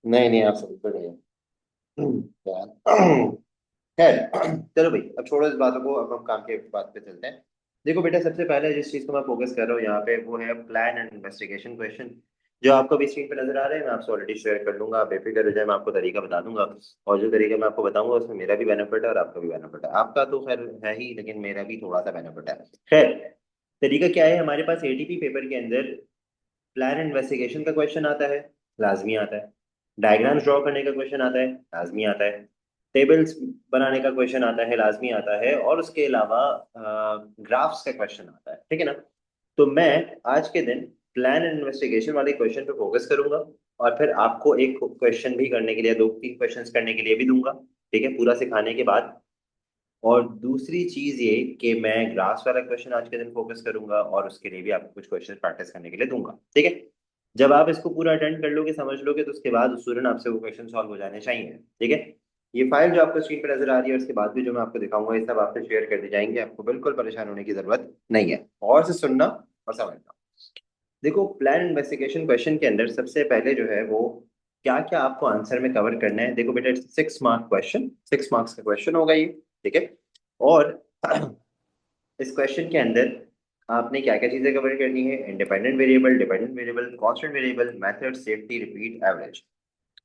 नहीं नहीं, आप सही पढ़े हैं। यार, खैर, चलो भाई, अब छोड़ो इस बातों को, अब हम काम के बात पे चलते हैं। देखो बेटा, सबसे पहले जिस चीज को मैं फोकस कर रहा हूँ यहाँ पे वो है प्लान एंड इन्वेस्टिगेशन क्वेश्चन। जो आपको भी स्क्रीन पे नजर आ रहे हैं, मैं आपसे ऑलरेडी शेयर कर लूंगा, आप बेफिक्र हो जाए, मैं आपको तरीका बता दूंगा। और जो तरीका मैं आपको बताऊंगा उसमें मेरा भी बेनिफिट है और आपका भी बेनिफिट है। आपका तो खैर है ही, लेकिन मेरा भी थोड़ा सा बेनिफिट है। खैर, तरीका क्या है, हमारे पास एटीपी पेपर के अंदर प्लान इन्वेस्टिगेशन का क्वेश्चन आता है, लाजमी आता है। डायग्राम्स ड्रॉ करने का क्वेश्चन आता है, लाजमी आता है। टेबल्स बनाने का क्वेश्चन आता है, लाजमी आता है। और उसके अलावा ग्राफ्स का क्वेश्चन आता है, ठीक है ना। तो मैं आज के दिन प्लान एंड इन्वेस्टिगेशन वाले क्वेश्चन पे फोकस करूंगा। और फिर आपको एक क्वेश्चन भी करने के लिए, दो तीन क्वेश्चंस करने के लिए भी दूंगा, ठीक है, पूरा सिखाने के बाद। और दूसरी चीज ये कि मैं ग्राफ्स वाला क्वेश्चन आज के दिन फोकस करूंगा और उसके लिए भी आपको कुछ क्वेश्चन प्रैक्टिस करने के लिए दूंगा, ठीक है। जब आप इसको पूरा अटेंड कर लोगे, समझ लोगे, तो उसके बाद स्टूडेंट आपसे वो क्वेश्चन सॉल्व हो जाने चाहिए, ठीक है। ये फाइल जो आपको स्क्रीन पर नजर आ रही है और इसके बाद भी जो मैं आपको दिखाऊंगा, ये सब आपसे शेयर कर दी जाएंगे, आपको बिल्कुल परेशान होने की जरूरत नहीं है। और से सुनना और समझना। देखो, प्लान इन्वेस्टिगेशन क्वेश्चन के अंदर सबसे पहले जो है वो क्या क्या आपको आंसर में कवर करना है। देखो बेटा, 6 मार्क क्वेश्चन, 6 मार्क्स का क्वेश्चन होगा ये, ठीक है। और इस क्वेश्चन के अंदर आपने क्या क्या चीजें कवर करनी है: independent variable, dependent variable, constant variable, method, safety, repeat, average.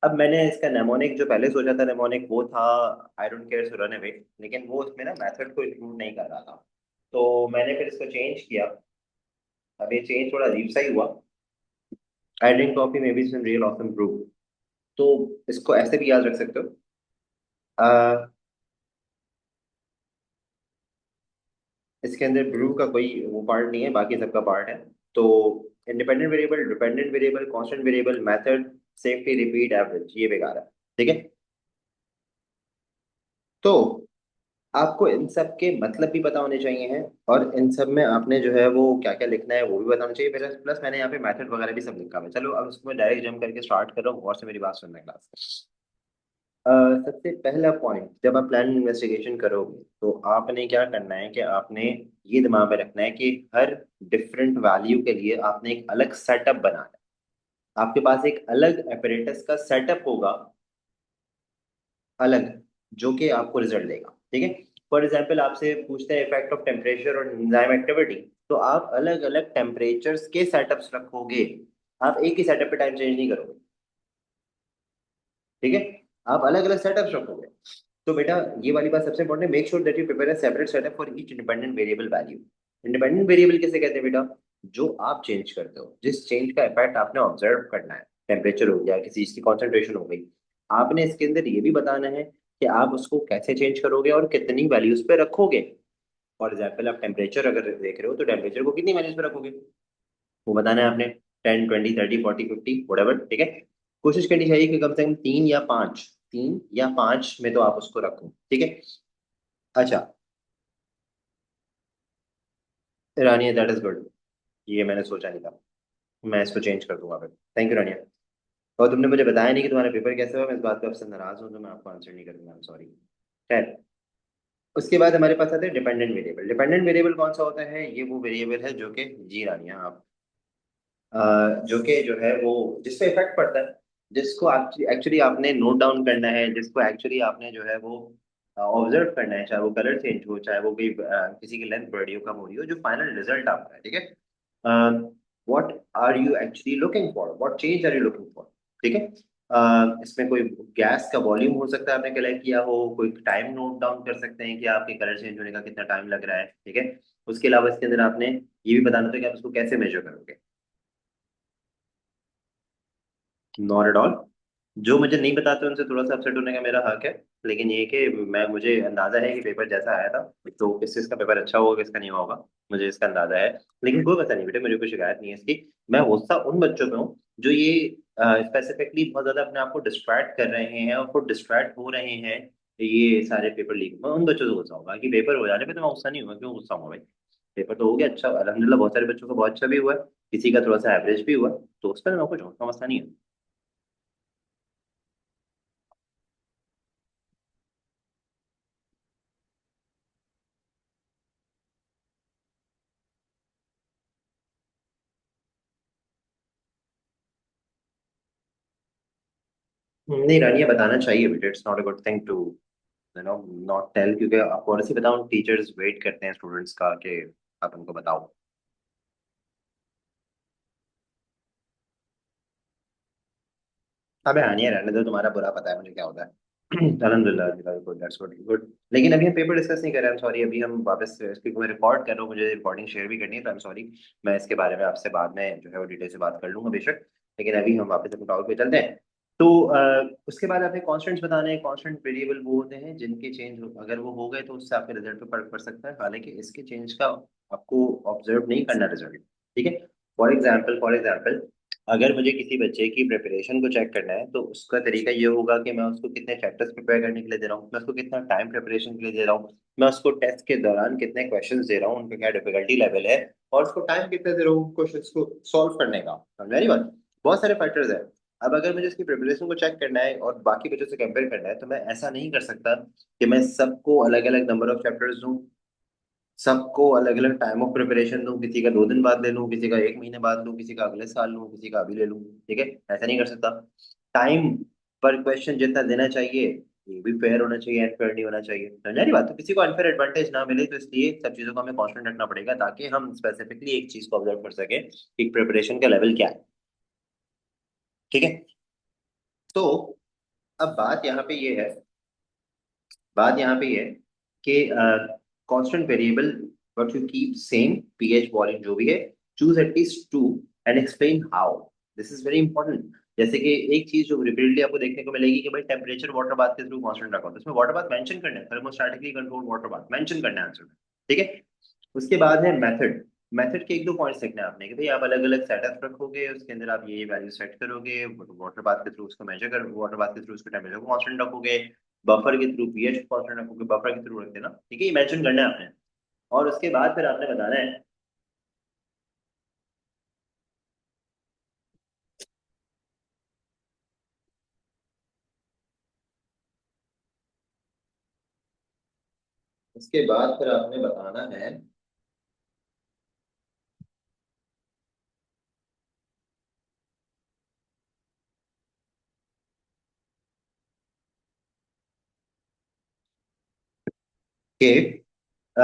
अब मैंने इसका नेमोनिक जो पहले सोचा था, नेमोनिक वो था I don't care so run away, लेकिन वो उसमें ना मेथड को इंक्लूड नहीं कर रहा था। तो मैंने फिर इसको चेंज किया। अब ये चेंज थोड़ा अजीब सा ही हुआ। I drink coffee may be some real awesome brew. तो इसको ऐसे भी याद रख सकते हो। इसके अंदर ब्रू का कोई वो पार्ट नहीं है, बाकी सबका पार्ट है। तो independent variable, dependent variable, constant variable, method, safety, repeat, average, ये बेकार है, ठीक है। तो आपको इन सब के मतलब भी पता होने चाहिए हैं, और इन सब में आपने जो है वो क्या क्या लिखना है वो भी बताना चाहिए। प्लस प्लस मैंने यहाँ पे मेथड वगैरह भी सब लिखा हुआ है। चलो अब उसको मैं डायरेक्ट जंप करके स्टार्ट कर रहा हूँ, और से मेरी बात सुनना क्लास। सबसे पहला पॉइंट, जब आप प्लान इन्वेस्टिगेशन करोगे तो आपने क्या करना है कि आपने ये दिमाग में रखना है कि हर डिफरेंट वैल्यू के लिए आपने एक अलग सेटअप बनाना है। आपके पास एक अलग एपरेटस का सेटअप होगा, अलग, जो कि आपको रिजल्ट देगा, ठीक है। फॉर एग्जाम्पल आपसे पूछते हैं इफेक्ट ऑफ टेम्परेचर और एंजाइम एक्टिविटी, तो आप अलग अलग टेम्परेचर्स के सेटअप्स रखोगे। आप एक ही सेटअप पे टाइम चेंज नहीं करोगे, ठीक है। आप अलग अलग सेटअप्स रखोगे। तो बेटा, ये वाली बात सबसे इंपॉर्टेंट है, make sure that you prepare a separate setup for each independent variable value. Independent variable किसे कहते हैं बेटा? जो आप चेंज करते हो, जिस चेंज का इफेक्ट आपने ऑब्जर्व करना है। टेम्परेचर हो गया, किसी चीज की कॉन्सेंट्रेशन हो गई। आपने इसके अंदर ये भी बताना है कि आप उसको कैसे चेंज करोगे और कितनी वैल्यूज पे रखोगे। फॉर एग्जाम्पल, आप टेम्परेचर अगर देख रहे हो तो टेम्परेचर को कितनी वैल्यूज पे रखोगे, वो बताना है आपने। 10, 20, 30, 40, 50, whatever, ठीक है। कोशिश करनी चाहिए कि कम से कम 3 या 5, 3 या 5 में तो आप उसको रखो, ठीक है। अच्छा, रानिया, दैट इज गुड। ये मैंने सोचा नहीं था। मैं इसको चेंज कर दूंगा फिर। थैंक यू रानिया। और तुमने मुझे बताया नहीं कि तुम्हारा पेपर कैसे हुआ, मैं इस बात पे आपसे नाराज हूँ, तो मैं आपको आंसर नहीं करूंगा, आई एम सॉरी। खैर, उसके बाद हमारे पास आता है डिपेंडेंट वेरिएबल। डिपेंडेंट वेरिएबल कौन सा होता है? ये वो वेरिएबल है जो कि, जी रानिया आप, जो कि जो है वो जिस पे इफेक्ट पड़ता है, जिसको एक्चुअली आपने नोट डाउन करना है, जिसको एक्चुअली आपने जो है वो ऑब्जर्व करना है, चाहे वो कलर चेंज हो, चाहे वो कोई किसी की लेंथ बढ़ी हो, कम हो रही हो, जो फाइनल रिजल्ट आपका है, ठीक है। What are you actually looking for, what change are you looking for, ठीक है। इसमें कोई गैस का वॉल्यूम हो सकता है आपने कलेक्ट किया हो, कोई टाइम नोट डाउन कर सकते हैं कि आपके कलर चेंज होने का कितना टाइम लग रहा है, ठीक है। उसके अलावा इसके अंदर आपने ये भी बताना था कि आप उसको कैसे मेजर करोगे। Not at all. जो मुझे नहीं बताते उनसे थोड़ा सा अपसेट होने का मेरा हक है। लेकिन ये कि मैं, मुझे अंदाजा है कि पेपर जैसा आया था, तो किस चीज़ का पेपर अच्छा होगा किसका नहीं होगा, मुझे इसका अंदाजा है। लेकिन कोई पता नहीं बेटे, मुझे कोई शिकायत नहीं है इसकी। मैं गुस्सा उन बच्चों पे हूँ जो ये स्पेसिफिकली बहुत ज्यादा अपने आप को डिस्ट्रैक्ट कर रहे हैं और खुद डिस्ट्रैक्ट हो रहे हैं। ये सारे पेपर लीक, मैं उन बच्चों से गुस्सा होगा कि पेपर हो जाने पे तो मैं गुस्सा नहीं हुआ, क्यों गुस्सा हूँ भाई। पेपर तो हो गया अच्छा, अलहमदिल्ला, बहुत सारे बच्चों का बहुत अच्छा भी हुआ है, किसी का थोड़ा सा एवरेज भी हुआ, तो उस पर मैं कुछ उसका मसला नहीं है। नहीं रानिया, बताना चाहिए बेटा, it's not a good thing to you know not tell, क्योंकि आपको ऑनेस्टली बताऊं, टीचर्स वेट करते हैं स्टूडेंट्स का कि आप उनको बताओ। अबे हानिया रहने दो, तुम्हारा बुरा पता है मुझे क्या होता है। अल्हम्दुलिल्लाह, गुड, दैट्स गुड, गुड। लेकिन अभी हम पेपर डिस्कस नहीं कर रहे हैं, सॉरी। अभी हम वापस इसकी मैं रिकॉर्ड कर रहा हूँ, मुझे रिकॉर्डिंग शेयर भी करनी है, तो आई एम सॉरी। मैं इसके बारे में आपसे बाद में जो है वो डिटेल से बात कर लूंगा बेशक। लेकिन अभी हम वापस अपने टॉपिक पे चलते हैं। तो उसके बाद आपने कॉन्स्टेंट्स बताने हैं। कॉन्स्टेंट वेरिएबल वो होते हैं जिनके चेंज अगर वो हो गए तो उससे आपके रिजल्ट पे फर्क पड़ सकता है, हालांकि इसके चेंज का आपको ऑब्जर्व नहीं करना रिजल्ट। ठीक है। फॉर एग्जाम्पल अगर मुझे किसी बच्चे की प्रिपरेशन को चेक करना है, तो उसका तरीका ये होगा कि मैं उसको कितने चैप्टर्स प्रिपेयर करने के लिए दे रहा हूँ, मैं उसको कितना टाइम प्रिपरेशन के लिए दे रहा हूँ, मैं उसको टेस्ट के दौरान कितने क्वेश्चंस दे रहा हूँ, उनका क्या डिफिकल्टी लेवल है, और उसको टाइम कितना दे रहा हूँ क्वेश्चंस को सॉल्व करने का। समझ रही बात? बहुत सारे फैक्टर्स है। अब अगर मुझे इसकी प्रिपरेशन को चेक करना है और बाकी बच्चों से कंपेयर करना है, तो मैं ऐसा नहीं कर सकता कि मैं सबको अलग अलग नंबर ऑफ चैप्टर्स दूं, सबको अलग अलग टाइम ऑफ प्रिपरेशन दूं, किसी का 2 दिन बाद ले लूं, किसी का 1 महीने बाद लूं, किसी का अगले साल लूं, किसी का अभी ले लूं। ठीक है, ऐसा नहीं कर सकता। टाइम पर क्वेश्चन जितना देना चाहिए, ये भी फेयर होना चाहिए, अनफेयर नहीं होना चाहिए। समझा नहीं बात? तो किसी को अनफेयर एडवांटेज ना मिले, तो इसलिए सब चीजों को हमें कांस्टेंट रखना पड़ेगा, ताकि हम स्पेसिफिकली एक चीज को ऑब्जर्व कर सके कि प्रिपरेशन का लेवल क्या है। ठीक है। तो अब बात यहाँ पे ये है कि constant variable what you keep same, pH volume जो भी है, choose at least to and explain how. This is very important. जैसे कि एक चीज जो रिपीटेडली आपको देखने को मिलेगी कि भाई टेम्परेचर वाटर बाथ के थ्रू कांस्टेंट रखा होता है, इसमें वाटर बाथ मेंशन करना है, थर्मोस्टैटिकली कंट्रोल्ड वाटर बाथ मेंशन करना है आंसर में। ठीक है। उसके बाद है मेथड। मेथड के एक दो पॉइंट्स लिखने हैं आपने कि भाई आप अलग अलग सेटअप रखोगे, उसके अंदर आप ये वैल्यू सेट करोगे, वाटर बाथ के थ्रू उसको मेजर कर, वाटर बाथ के थ्रू उसको टेम्परेचर को कांस्टेंट रखोगे, बफर के थ्रू पीएच को कांस्टेंट रखोगे, बफर के थ्रू रख देना। ठीक है, ये मेंशन करना है आपने। और उसके बाद फिर आपने बताना है, उसके बाद फिर आपने बताना है कि अ,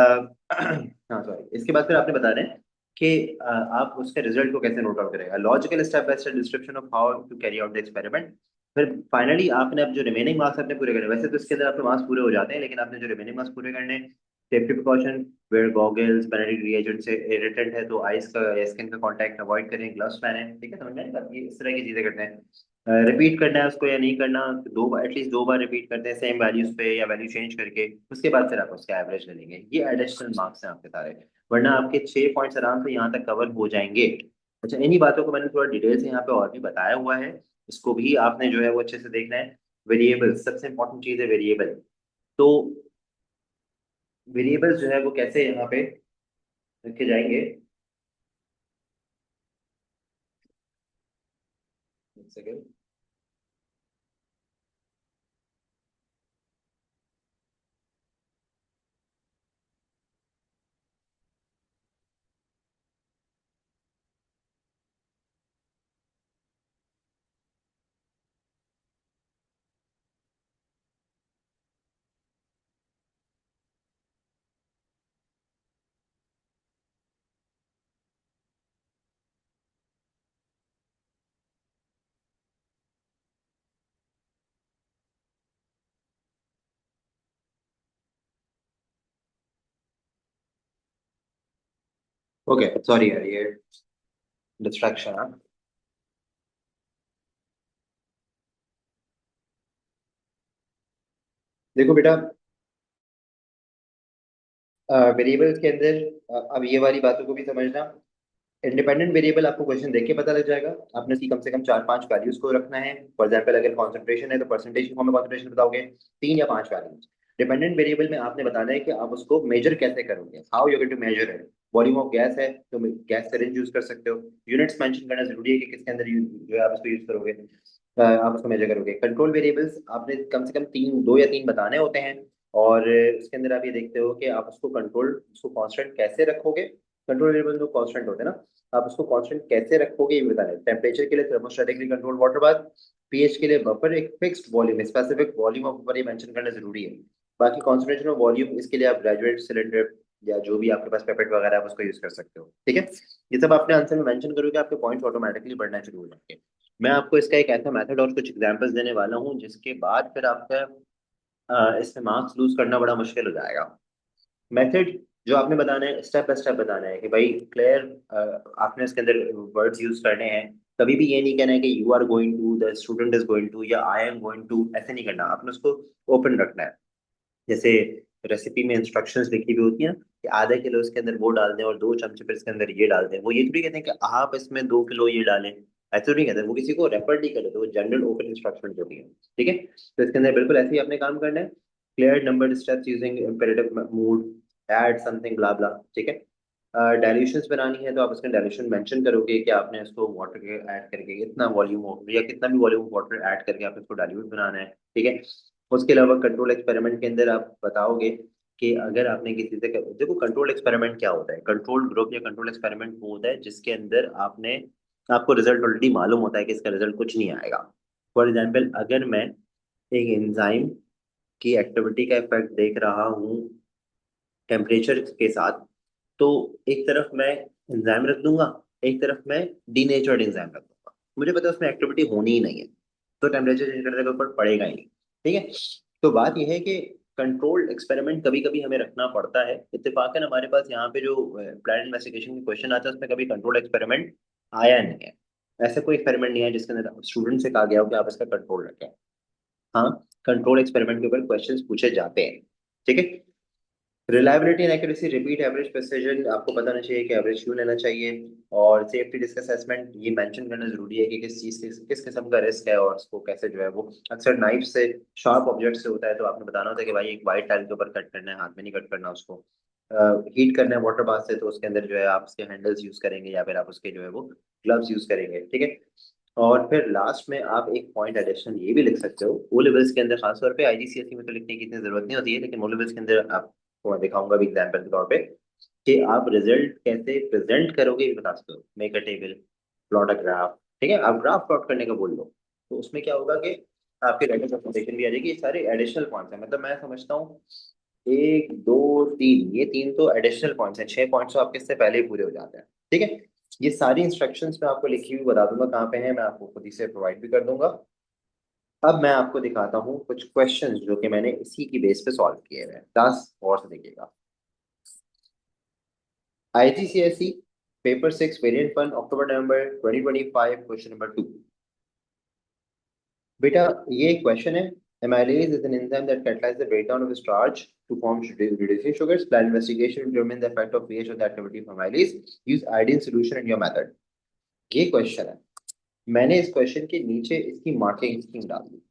हाँ सॉरी, इसके बाद फिर आपने बताना है कि आप उसके रिजल्ट को कैसे नोट आउट करेगा, logical step by step description of how to carry out the experiment. फिर फाइनली आपने अब जो रिमेनिंग मार्क्स आपने पूरे करने, वैसे तो इसके अंदर आपके मार्क्स पूरे हो जाते हैं, लेकिन आपने जो रिमेनिंग मार्क्स पूरे करने, सेफ्टी प्रिकॉशन, वेयर गॉगल्स, पेनेटिक रिएजेंट से इरिटेंट है तो आइस का या स्किन का कांटेक्ट अवॉइड करें, ग्लव्स पहने। ठीक है, समझ में आई बात? ये इस तरह की चीजें करते हैं। रिपीट करना है उसको या नहीं करना, दो बार एटलीस्ट 2 बार रिपीट करते हैं सेम वैल्यूज पे या वैल्यू चेंज करके। उसके बाद फिर आप उसका एवरेज ले लेंगे। ये एडिशनल मार्क्स हैं आपके सारे, वरना आपके 6 पॉइंट्स आराम से यहाँ तक कवर हो जाएंगे। अच्छा, इन्हीं बातों को मैंने थोड़ा डिटेल से यहाँ पे और भी बताया हुआ है, इसको भी आपने जो है वो अच्छे से देखना है। वेरिएबल सबसे इंपॉर्टेंट चीज है, वेरिएबल। तो वेरिएबल्स जो है वो कैसे यहाँ पे रखे जाएंगे। एक सेकेंड। ओके सॉरी यार, ये डिस्ट्रैक्शन है। देखो बेटा, वेरिएबल्स के अंदर अब ये वाली बातों को भी समझना। इंडिपेंडेंट वेरिएबल आपको क्वेश्चन देख के पता लग जाएगा। आपने उसकी कम से कम 4-5 वैल्यूज को रखना है। फॉर एग्जाम्पल अगर कॉन्सेंट्रेशन है तो परसेंटेज फॉर्म में कॉन्सेंट्रेशन बताओगे, 3 या 5 वैल्यूज। डिपेंडेंट वेरिएबल में आपने बताना है कि आप उसको मेजर कैसे करोगे, how you going to measure it. Volume of gas है तो गैस का रेंज यूज कर सकते हो। यूनिट्स मेंशन करना जरूरी है कि किसके अंदर जो है आप उसको यूज करोगे, आप उसको मेजर करोगे। कंट्रोल वेरिएबल्स आपने कम से कम 2 या 3 बताने होते हैं। और उसके अंदर आप ये देखते हो कि आप उसको कंट्रोल, उसको कांस्टेंट कैसे रखोगे, कंट्रोल वेरिएबल तो कांस्टेंट होते हैं ना, आप उसको कांस्टेंट कैसे रखोगे ये बताना है। टेम्परेचर के लिए थर्मोस्टैटिकली कंट्रोल वाटर बाथ, पीएच के लिए बफर, एक fixed volume specific volume of buffer ये मेंशन करना जरूरी है। बाकी कॉन्सेंट्रेशन ऑफ वॉल्यूम इसके लिए आप ग्रेजुएट सिलेंडर या जो भी आपके पास पेपेट वगैरह है आप उसको यूज कर सकते हो, ठीक है। ये सब आपने आंसर में मेंशन करोगे आपके पॉइंट्स ऑटोमेटिकली बढ़ना शुरू हो जाएंगे। मैं आपको इसका एक ऐसा मेथड और कुछ एग्जांपल्स देने वाला हूँ जिसके बाद फिर आपका इसमें मार्क्स लूज करना बड़ा मुश्किल हो जाएगा। मेथड जो आपने बताना है स्टेप बाय स्टेप बताना है कि भाई क्लियर, आपने इसके अंदर वर्ड्स यूज करने हैं। कभी भी ये नहीं कहना है कि you are going to, the student is going to, या आई एम गोइंग टू, ऐसे नहीं करना, आपने उसको ओपन रखना है। जैसे रेसिपी में इंस्ट्रक्शंस लिखी हुई होती है ना कि आधा किलो इसके अंदर वो डाल दें और 2 चमचे फिर इसके अंदर ये डाल दें, वो ये थोड़ी कहते हैं कि आप इसमें 2 किलो ये डालें, ऐसे तो नहीं कहते, वो किसी को रेफर नहीं करते, वो जनरल ओपन इंस्ट्रक्शन होती है, ठीक है। तो इसके अंदर बिल्कुल ऐसे ही आपने काम करना है। Clear number steps using imperative mood, add something blah blah, ठीक है। डाइल्यूशंस बनानी है तो आप उसके डाइल्यूशन मेंशन करोगे कि आपने इसको वाटर के ऐड करके इतना वॉल्यूम हो या कितना भी वॉल्यूम वाटर ऐड करके आप इसको डाइल्यूट बनाना है, ठीक है। उसके अलावा कंट्रोल एक्सपेरिमेंट के अंदर आप बताओगे कि अगर आपने किसी से देखो कंट्रोल एक्सपेरिमेंट क्या होता है, कंट्रोल ग्रुप या कंट्रोल एक्सपेरिमेंट वो होता है जिसके अंदर आपको रिजल्ट ऑलरेडी मालूम होता है कि इसका रिजल्ट कुछ नहीं आएगा। फॉर एग्जाम्पल अगर मैं एक एंजाइम की एक्टिविटी का इफेक्ट देख रहा हूँ टेम्परेचर के साथ, तो एक तरफ मैं एंजाइम रख दूंगा, एक तरफ मैं डीनेचर्ड एंजाइम रख दूंगा, मुझे पता है उसमें एक्टिविटी होनी ही नहीं है, तो टेम्परेचर चेंज करने का ऊपर पड़ेगा ही नहीं, ठीक है। तो बात यह है कि कंट्रोल एक्सपेरिमेंट कभी कभी हमें रखना पड़ता है। इत्तेफाकन हमारे पास यहाँ पे जो प्लान इन्वेस्टिगेशन का क्वेश्चन आता है उसमें कभी कंट्रोल एक्सपेरिमेंट आया नहीं है। ऐसा कोई एक्सपेरिमेंट नहीं है जिसके अंदर स्टूडेंट से कहा गया हो कि आप इसका कंट्रोल रखें। हाँ, कंट्रोल एक्सपेरिमेंट के ऊपर क्वेश्चंस पूछे जाते हैं, ठीक है। Reliability and accuracy, repeat, average, precision, आपको बताना चाहिए कि एवरेज क्यों लेना चाहिए। और सेफ्टी रिस्क असेसमेंट ये मेंशन करना जरूरी है कि किस चीज से किस किस्म का रिस्क है और उसको कैसे जो है वो, अक्सर नाइफ से शार्प ऑब्जेक्ट से होता है तो आपने बताना होता है कि भाई एक वाइट टाइल के ऊपर कट करना है, हाथ में नहीं कट करना उसको। हीट करना है वाटर बाथ से तो उसके अंदर जो है आप उसके हैंडल्स यूज करेंगे या फिर आप उसके जो है वो ग्लव्स यूज करेंगे, ठीक है। और फिर लास्ट में आप एक पॉइंट एडिशनल ये भी लिख सकते हो ओ लेवल्स के अंदर, खासतौर पे आईजीसीएसई में तो लिखने की इतनी जरूरत नहीं होती है, लेकिन ओ लेवल्स के अंदर आपको मैं दिखाऊंगा भी एग्जाम्पल के तौर पे कि आप रिजल्ट कैसे प्रेजेंट करोगे ये बता सकते हो। Make a table, plot a graph, ठीक है, आप ग्राफ प्लॉट करने का बोल दो तो उसमें क्या होगा कि आपके राइटिंग प्रेजेंटेशन भी आ जाएगी। ये सारे एडिशनल पॉइंट्स हैं, मतलब मैं समझता हूँ 1 2 3, ये 3 तो एडिशनल पॉइंट्स हैं, 6 पॉइंट्स तो आपके इससे पहले ही पूरे हो जाते हैं, ठीक है। ये सारी इंस्ट्रक्शंस मैं आपको लिखी हुई बता दूंगा कहाँ पे है, मैं आपको खुद ही से प्रोवाइड भी कर दूंगा। अब मैं आपको दिखाता हूँ कुछ क्वेश्चंस जो कि मैंने इसी की बेस पे सॉल्व किए हुए हैं, क्लास और से देखिएगा। आईजीसीएसई पेपर 6 वेरिएंट 1 अक्टूबर नवंबर 2025 क्वेश्चन नंबर 2। बेटा ये क्वेश्चन है, amylase is an enzyme that catalyzes the breakdown of starch to form reducing sugars. Plan investigation to determine the effect of pH on the activity of amylase. Use iodine solution in your method. ये question है, मैंने इस question के नीचे इसकी marking scheme डाल दी,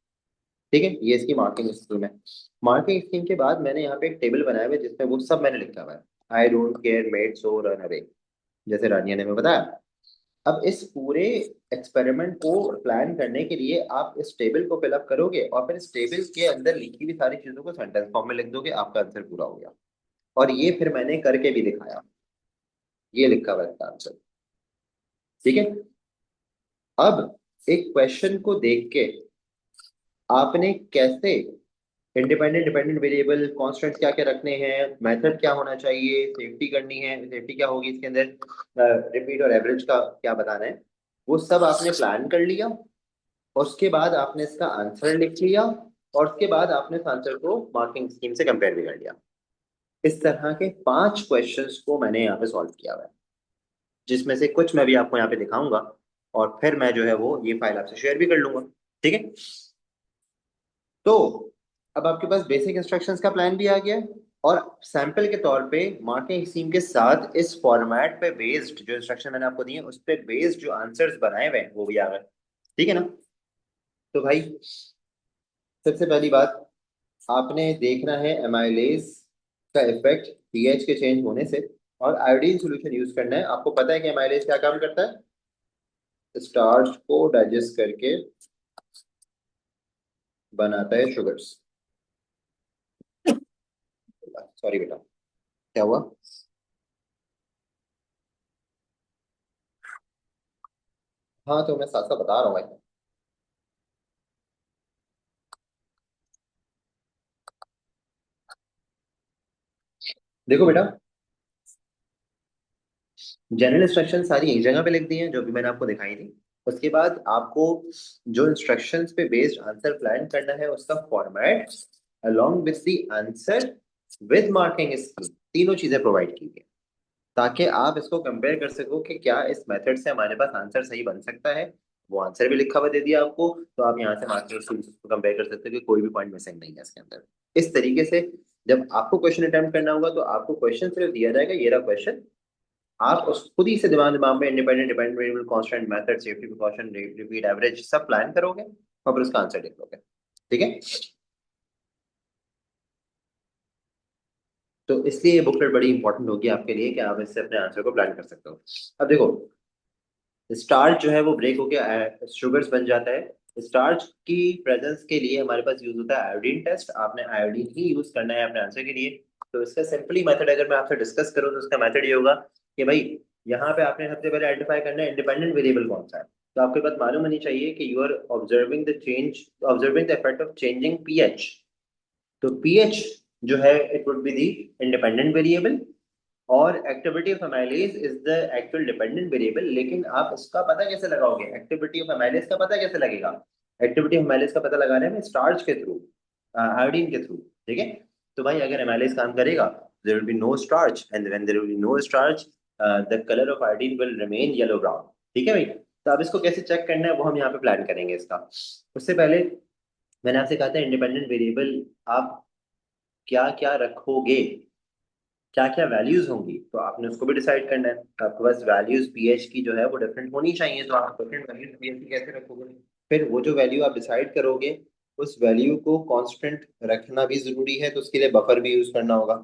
ठीक है। ये इसकी मार्किंग स्कीम है। मार्किंग स्कीम के बाद मैंने यहाँ पे एक टेबल बनाया हुआ है जिसमें वो सब मैंने लिखा हुआ है। I don't care, made, so, run away, जैसे रानिया ने हमें बताया। अब इस पूरे एक्सपेरिमेंट को प्लान करने के लिए आप इस टेबल को फिलअप करोगे और फिर इस टेबल के अंदर लिखी हुई सारी चीजों को सेंटेंस फॉर्म में लिख दोगे, आपका आंसर पूरा हो गया। और ये फिर मैंने करके भी दिखाया, ये लिखा हुआ है इसका आंसर, ठीक है। अब एक क्वेश्चन को देख के आपने कैसे इंडिपेंडेंट डिपेंडेंट वेरिएबल कॉन्स्टेंट्स क्या क्या रखने हैं, मेथड क्या होना चाहिए, सेफ्टी करनी है, सेफ्टी क्या होगी इसके अंदर, रिपीट और एवरेज का क्या बताना है, वो सब आपने प्लान कर लिया। और उसके बाद आपने इसका आंसर लिख लिया और उसके बाद आपने इस आंसर को मार्किंग स्कीम से कंपेयर भी कर लिया। इस तरह के 5 क्वेश्चंस को मैंने यहाँ पे सॉल्व किया हुआ है, जिसमें से कुछ मैं भी आपको यहाँ पे दिखाऊंगा और फिर मैं जो है वो ये फाइल आपसे शेयर भी कर लूंगा, ठीक है। तो अब आपके पास बेसिक इंस्ट्रक्शंस का प्लान भी आ गया है और सैंपल के तौर पे मार्किंग स्कीम के साथ इस फॉर्मेट पे बेस्ड जो इंस्ट्रक्शन मैंने आपको दिए उस पे बेस्ड जो आंसर्स बनाए हुए हैं वो भी आ गए, ठीक है ना। तो भाई सबसे पहली बात आपने देखना है एमाइलेज का इफेक्ट पीएच के चेंज होने से, और आयोडीन सॉल्यूशन यूज करना है। आपको पता है कि एमाइलेज क्या काम करता है, स्टार्च को डाइजेस्ट करके बनाता है शुगर्स। सॉरी बेटा, क्या हुआ। हाँ तो मैं साथ साथ बता रहा हूँ भाई। देखो बेटा, जनरल इंस्ट्रक्शन सारी एक जगह पे लिख दी हैं जो भी मैंने आपको दिखाई थी। उसके बाद आपको जो इंस्ट्रक्शंस पे बेस्ड आंसर प्लान करना है उसका format along with the answer with marking scheme, तीनों चीजें प्रोवाइड की गई ताकि आप इसको कंपेयर कर सको कि क्या इस मेथड से हमारे पास आंसर सही बन सकता है। वो आंसर भी लिखा हुआ दे दिया आपको, तो आप यहाँ से मार्किंग स्कीम को कंपेयर कर सकते हो कि कोई भी पॉइंट मिसिंग नहीं है इसके अंदर। इस तरीके से जब आपको क्वेश्चन अटेम्प्ट करना होगा तो आपको क्वेश्चन सिर्फ दिया जाएगा, ये रहा क्वेश्चन, आप उस खुद ही से दिमाग दिमाग में independent dependent variable constant method safety precaution repeat average सब प्लान करोगे और फिर उसका आंसर लिख लोगे। ठीक है, तो इसलिए ये बुकलेट बड़ी इंपॉर्टेंट होगी आपके लिए कि आप इससे अपने आंसर को प्लान कर सकते हो। अब देखो, स्टार्च जो है वो ब्रेक होकर शुगर्स बन जाता है। स्टार्च की प्रेजेंस के लिए हमारे पास यूज होता है आयोडीन टेस्ट, आपने आयोडीन ही यूज करना है अपने आंसर के लिए। तो इसका सिंपली मेथड अगर मैं आपसे डिस्कस करूँ तो इसका मेथड ये होगा कि भाई यहाँ पे आपने सबसे पहले आइडेंटिफाई करना है इंडिपेंडेंट वेरिएबल कौन सा है। तो आपके पास मालूम होनी चाहिए कि you are observing the change, observing the effect of changing pH. तो पीएच जो है it would be the independent variable, और activity of amylase is the actual dependent variable. लेकिन आप इसका पता कैसे लगाओगे, एक्टिविटी ऑफ एमाइलेज का पता कैसे लगेगा? एक्टिविटी ऑफ एमाइलेज का पता लगाने में स्टार्च के थ्रू, आयोडीन के थ्रू। ठीक है, तो भाई अगर एमाइलेज काम करेगा there will be no starch, and when there will be no starch the colour of iodine will remain yellow brown. ठीक है भाई, तो अब इसको कैसे चेक करना है वो हम यहाँ पे प्लान करेंगे इसका। उससे पहले मैंने आपसे कहा था इंडिपेंडेंट वेरिएबल आप क्या क्या रखोगे, क्या क्या वैल्यूज होंगी, तो आपने उसको भी डिसाइड करना है। तो आपके पास वैल्यूज पीएच की जो है वो डिफरेंट होनी चाहिए, तो आप डिफरेंट वैल्यूज पीएच की कैसे रखोगे? फिर वो जो वैल्यू आप डिसाइड करोगे उस वैल्यू को कांस्टेंट रखना भी जरूरी है, तो उसके लिए बफर भी यूज करना होगा।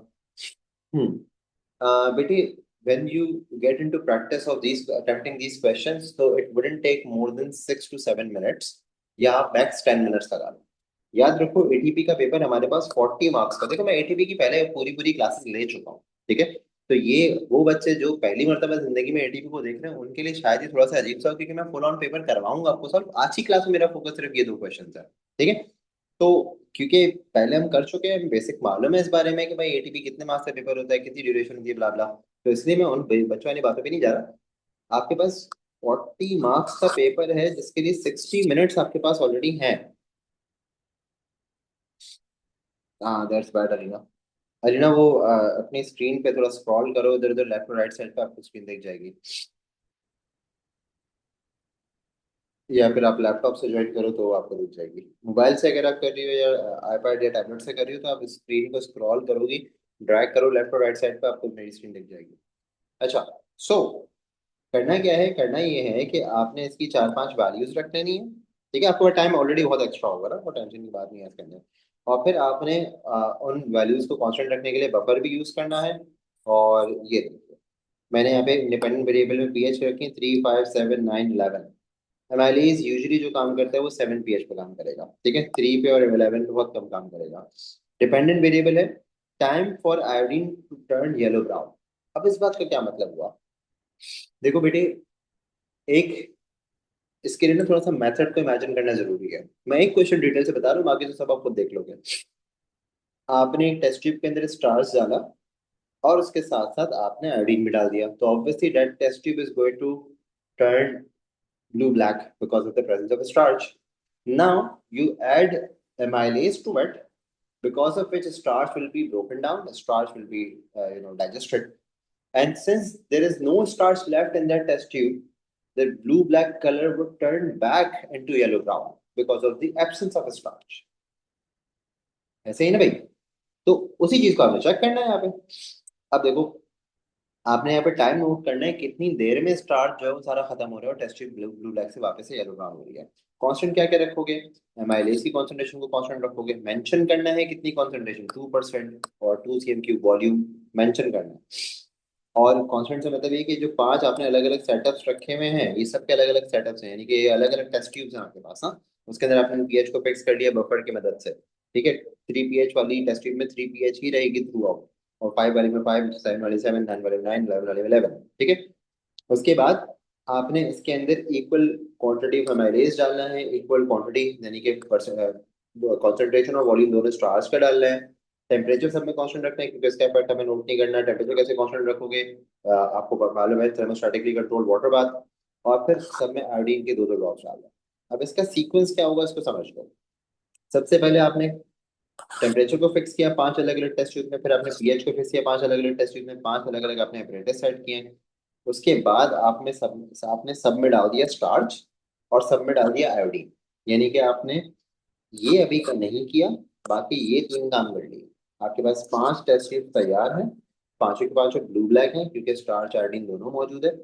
बेटे, when you get into practice of these attempting these questions, so it wouldn't take more than 6 to 7 minutes, या आप मैक्स 10 मिनट्स लगा लो। याद रखो एटीपी का पेपर हमारे पास 40 मार्क्स का, देखो मैं एटीपी की पहले पूरी पूरी क्लासेस ले चुका हूँ। ठीक है, तो ये वो बच्चे जो पहली मर्तबा जिंदगी में एटीपी को देख रहे हैं उनके लिए शायद ही थोड़ा सा अजीब सा हो, क्योंकि मैं फुल ऑन पेपर करवाऊंगा आपको सॉल्व। आज की क्लास में मेरा फोकस सिर्फ ये 2 क्वेश्चन है। ठीक है, तो क्योंकि पहले हम कर चुके हैं, बेसिक मालूम है इस बारे में कि भाई एटीपी कितने मार्क्स का पेपर होता है, कितनी ड्यूरेशन होती है, ब्ला ब्ला, तो इसलिए मैं उन बच्चों वाली बातों पे नहीं जा रहा। आपके पास 40 मार्क्स का पेपर है जिसके लिए 60 मिनट्स आपके पास ऑलरेडी हैं। हाँ दैट्स बैड अरीना। अरीना वो अपनी स्क्रीन पे थोड़ा स्क्रॉल करो इधर उधर, लेफ्ट और राइट साइड पे आपको स्क्रीन दिख जाएगी। या फिर आप लैपटॉप से ज्वाइन करो तो आपको दिख जाएगी। मोबाइल से अगर आप कर रही हो या आईपैड या टैबलेट से कर रही हो तो आप स्क्रीन को स्क्रॉल करोगी, ड्रैग करो लेफ्ट और राइट साइड पे, आपको मेरी स्क्रीन दिख जाएगी। अच्छा, सो करना क्या है, करना ये है कि आपने इसकी 4 5 वैल्यूज रख लेनी है। ठीक है, आपको टाइम ऑलरेडी बहुत एक्स्ट्रा होगा ना, वो टेंशन की बात नहीं है इसके अंदर। और फिर आपने उन वैल्यूज को कांस्टेंट रखने के लिए बफर भी यूज करना है। और ये देखिए, मैंने यहाँ पे इंडिपेंडेंट वेरिएबल में पीएच रखी 3 5 7 9 11। एनालिस यूजुअली जो काम करता है वो 7 पीएच पे काम करेगा। ठीक है, 3 पे और 11 पे बहुत कम काम करेगा। डिपेंडेंट वेरिएबल है time for iodine to turn yellow brown. अब इस बात का क्या मतलब हुआ? देखो बेटे, एक इसके लिए ना थोड़ा सा मेथड को इमेजिन करना जरूरी है। मैं एक क्वेश्चन डिटेल से बता रहा हूँ, बाकी तो सब आप खुद देख लोगे। आपने एक टेस्ट ट्यूब के अंदर स्टार्स डाला और उसके साथ साथ आपने आयोडीन भी डाल दिया, तो obviously that test tube is going to turn blue black because of the presence of starch. Now you add amylase to it, because of which starch will be broken down, the starch will be digested. And since there is no starch left in that test tube, the blue black color would turn back into yellow brown because of the absence of starch. ऐसे ही ना भाई? तो उसी चीज को हमें check करना है यहाँ पे। अब देखो, आपने यहाँ पे टाइम नोट करना है कितनी देर में स्टार्च जो है वो सारा खत्म हो रहा है और test tube blue blue black से वापस से येलो ब्राउन हो रही है। कांस्टेंट क्या क्या रखोगे? एमाइलेज की कॉन्सेंट्रेशन को कांस्टेंट रखोगे, मेंशन करना है कितनी कॉन्सेंट्रेशन, 2% और 2 cm³ वॉल्यूम मेंशन करना है। और कांस्टेंट से मतलब ये कि जो 5 आपने अलग अलग सेटअप्स रखे हुए हैं ये सबके अलग अलग सेटअप्स हैं, यानी कि ये अलग अलग टेस्ट ट्यूब्स हैं आपके पास। हाँ, उसके अंदर आपने पीएच को फिक्स कर दिया बफर की मदद से। ठीक है, 3 पीएच वाली टेस्ट ट्यूब में 3 पीएच ही रहेगी थ्रू आउट, और 5 वाली में 5, 7 वाली 7, 9 वाली 9, 11 वाली 11। ठीक है, उसके बाद आपने इसके अंदर इक्वल क्वांटिटी ऑफ एमाइलेज डालना है, इक्वल क्वांटिटी यानी कि कॉन्सेंट्रेशन और वॉल्यूम दोनों स्टार्च का डालना है। टेम्परेचर सब में कांस्टेंट रखना है क्योंकि इसका इफेक्ट हमें नोट नहीं करना। टेम्परेचर कैसे कांस्टेंट रखोगे, आपको मालूम है, थर्मोस्टैटिकली कंट्रोल वाटर बाथ। और फिर सब में आयोडीन के दो दो ड्रॉप्स डालना है। अब इसका सीक्वेंस क्या होगा इसको समझ लो। सबसे पहले आपने टेम्परेचर को फिक्स किया 5 अलग अलग टेस्ट ट्यूब में, फिर आपने पीएच को फिक्स किया 5 अलग अलग टेस्ट ट्यूब में, 5 अलग अलग आपने अप्रेंटिस सेट किए हैं। उसके बाद आपने सब में डाल दिया स्टार्च और सब में डाल दिया आयोडीन। यानी कि आपने ये अभी का नहीं किया, बाकी ये तीन काम कर लिए। आपके पास 5 टेस्ट ट्यूब तैयार हैं, पांचों के पांचों ब्लू ब्लैक हैं क्योंकि स्टार्च आयोडीन दोनों मौजूद है।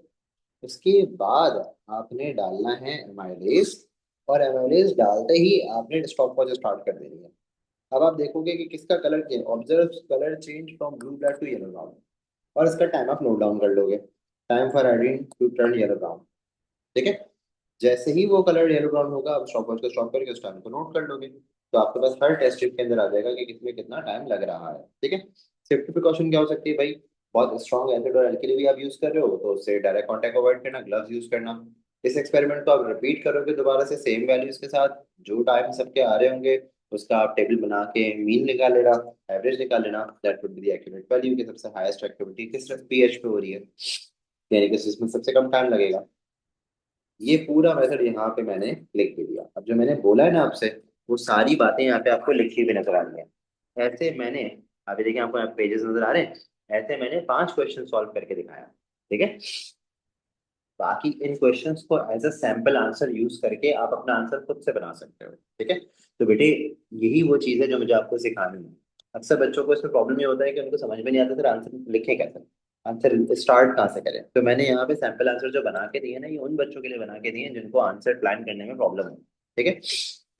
उसके बाद आपने डालना है एमाइलेज, और एमाइलेज डालते ही आपने स्टॉप वॉच स्टार्ट कर देनी है। अब आप देखोगे कि किसका colour change, observe colour change from blue black to yellow brown, और इसका टाइम आप नोट डाउन कर लोगे। Time for adding to turn yellow brown. ठीक है। जैसे ही वो कलर येलो ब्राउन होगा आप स्टॉप वॉच को स्टॉप करके उस टाइम को नोट कर लोगे, तो आपके पास हर टेस्ट स्ट्रिप के अंदर आ जाएगा कि किसमें कितना टाइम लग रहा है। ठीक है। सेफ्टी प्रिकॉशन क्या हो सकती है भाई, बहुत स्ट्रॉन्ग एसिड और एल्कली भी आप यूज कर रहे हो तो उससे डायरेक्ट कॉन्टैक्ट अवॉइड करना, ग्लव्स यूज करना। इस एक्सपेरिमेंट को आप रिपीट करोगे दोबारा से सेम वैल्यूज के साथ, जो टाइम सबके आ रहे होंगे उसका आप टेबल बना के मीन निकाल लेना, एवरेज निकाल लेना। That would be the accurate value कि सबसे हाईएस्ट एक्टिविटी किस पीएच पे हो रही है, यानी कि जिसमें सबसे कम टाइम लगेगा। ये पूरा मेथड यहाँ पे मैंने लिख के दिया। अब जो मैंने बोला है ना आपसे, वो सारी बातें यहाँ पे आपको लिखी हुई नजर आ रही है। ऐसे मैंने, अभी देखिए आपको पेजेस नजर आ रहे हैं, ऐसे मैंने 5 क्वेश्चन सॉल्व करके दिखाया। ठीक है। बाकी इन क्वेश्चंस को as a sample answer use करके आप अपना आंसर खुद से बना सकते हो। ठीक है। तो बेटे यही वो चीज है जो मुझे आपको सिखानी है। अक्सर बच्चों को इसमें प्रॉब्लम ये होता है कि उनको समझ में नहीं आता फिर आंसर लिखे कैसे, आंसर स्टार्ट कहाँ से करें। तो मैंने यहाँ पे सैम्पल आंसर जो बना के दिए ना, ये उन बच्चों के लिए बना के दिए हैं जिनको आंसर प्लान करने में प्रॉब्लम है। ठीक है।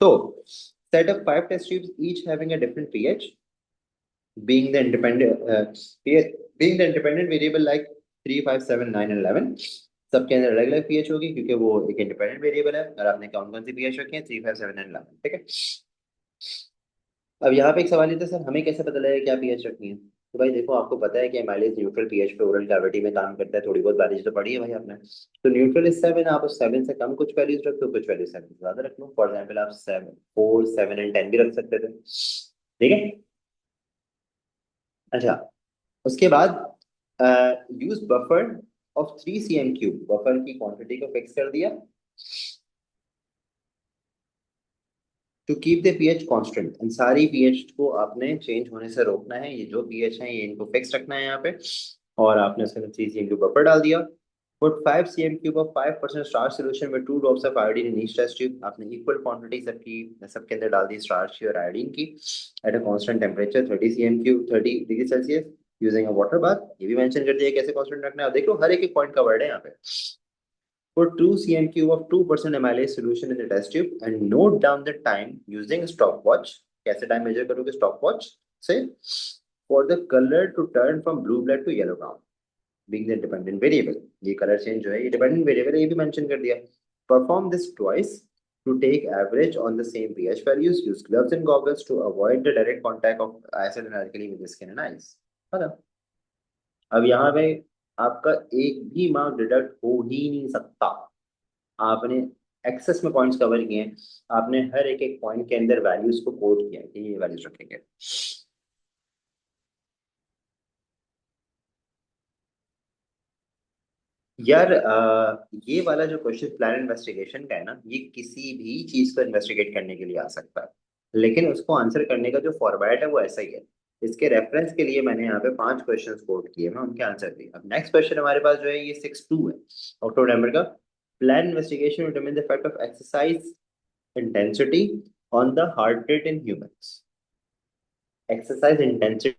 तो set up 5 test tubes each having a different pH, being the independent being the independent variable like 3 5 7 9 and 11। सबके अंदर अलग अलग पीएच होगी क्योंकि वो एक इंडिपेंडेंट वेरिएबल है, और आपने कौन कौन सी पीएच रखी है, 3 5 7 एंड 11। ठीक है। अब यहाँ पे एक सवाल ये था सर हमें कैसे पता लगेगा क्या पीएच रखनी है। तो भाई देखो आपको पता है कि माइलेज न्यूट्रल पीएच पे ओरल कैविटी में काम करता है, थोड़ी बहुत बारिश तो पड़ी है भाई आपने। तो न्यूट्रल इज 7, आप 7 से कम कुछ वैल्यूज रख दो, कुछ वैल्यू 7 से ज्यादा रख लो। फॉर एग्जाम्पल आप 7 4 7 एंड 10 भी रख सकते थे। ठीक है। अच्छा, उसके बाद use buffer of 3 cm cube, buffer की क्वांटिटी को फिक्स कर दिया to keep the pH constant. इन सारी पीएच को आपने चेंज होने से रोकना है, ये जो पीएच है ये इनको फिक्स रखना है यहाँ पे। और आपने उसके अंदर 3 cm क्यूब बफर डाल दिया। Put 5 cm cube of 5% starch solution में 2 drops of iodine in each test tube. आपने इक्वल क्वांटिटी सबके अंदर डाल दी स्टार्च की और आयोडीन की, at a constant temperature 30 cm cube 30 degree Celsius, using a water bath. ये भी मेंशन कर दिया कैसे कांस्टेंट रखना है। अब देख लो हर एक पॉइंट का वर्ड है यहाँ पे। Put 2 cm cube of 2% amylase solution in the test tube and note down the time using a stopwatch। कैसे टाइम मेजर करोगे स्टॉपवॉच से, for the color to turn from blue black to yellow brown being the dependent variable। ये colour change जो है ये dependent variable है, ये भी मेंशन कर दिया। Perform this twice to take average on the same pH values, use gloves and goggles to avoid the direct contact of acid and alkali with the skin and eyes। खत्म। अब यहाँ पे आपका एक भी मार्क डिडक्ट हो ही नहीं सकता। आपने एक्सेस में पॉइंट्स कवर किए हैं, आपने हर एक एक पॉइंट के अंदर वैल्यूज को कोट किया है कि ये वैल्यूज रखेंगे। यार ये वाला जो क्वेश्चन प्लान इन्वेस्टिगेशन का है ना, ये किसी भी चीज को इन्वेस्टिगेट करने के लिए आ सकता है, लेकिन उसको आंसर करने का जो फॉर्मेट है वो ऐसा ही है। इसके रेफरेंस के लिए मैंने यहाँ पे 5 क्वेश्चन कोट किए, मैं उनके आंसर दिए। अब नेक्स्ट क्वेश्चन हमारे पास जो है ये 6-2 है, अक्टूबर नवंबर का। Plan investigation determine the effect of exercise intensity on the heart rate in humans। Exercise intensity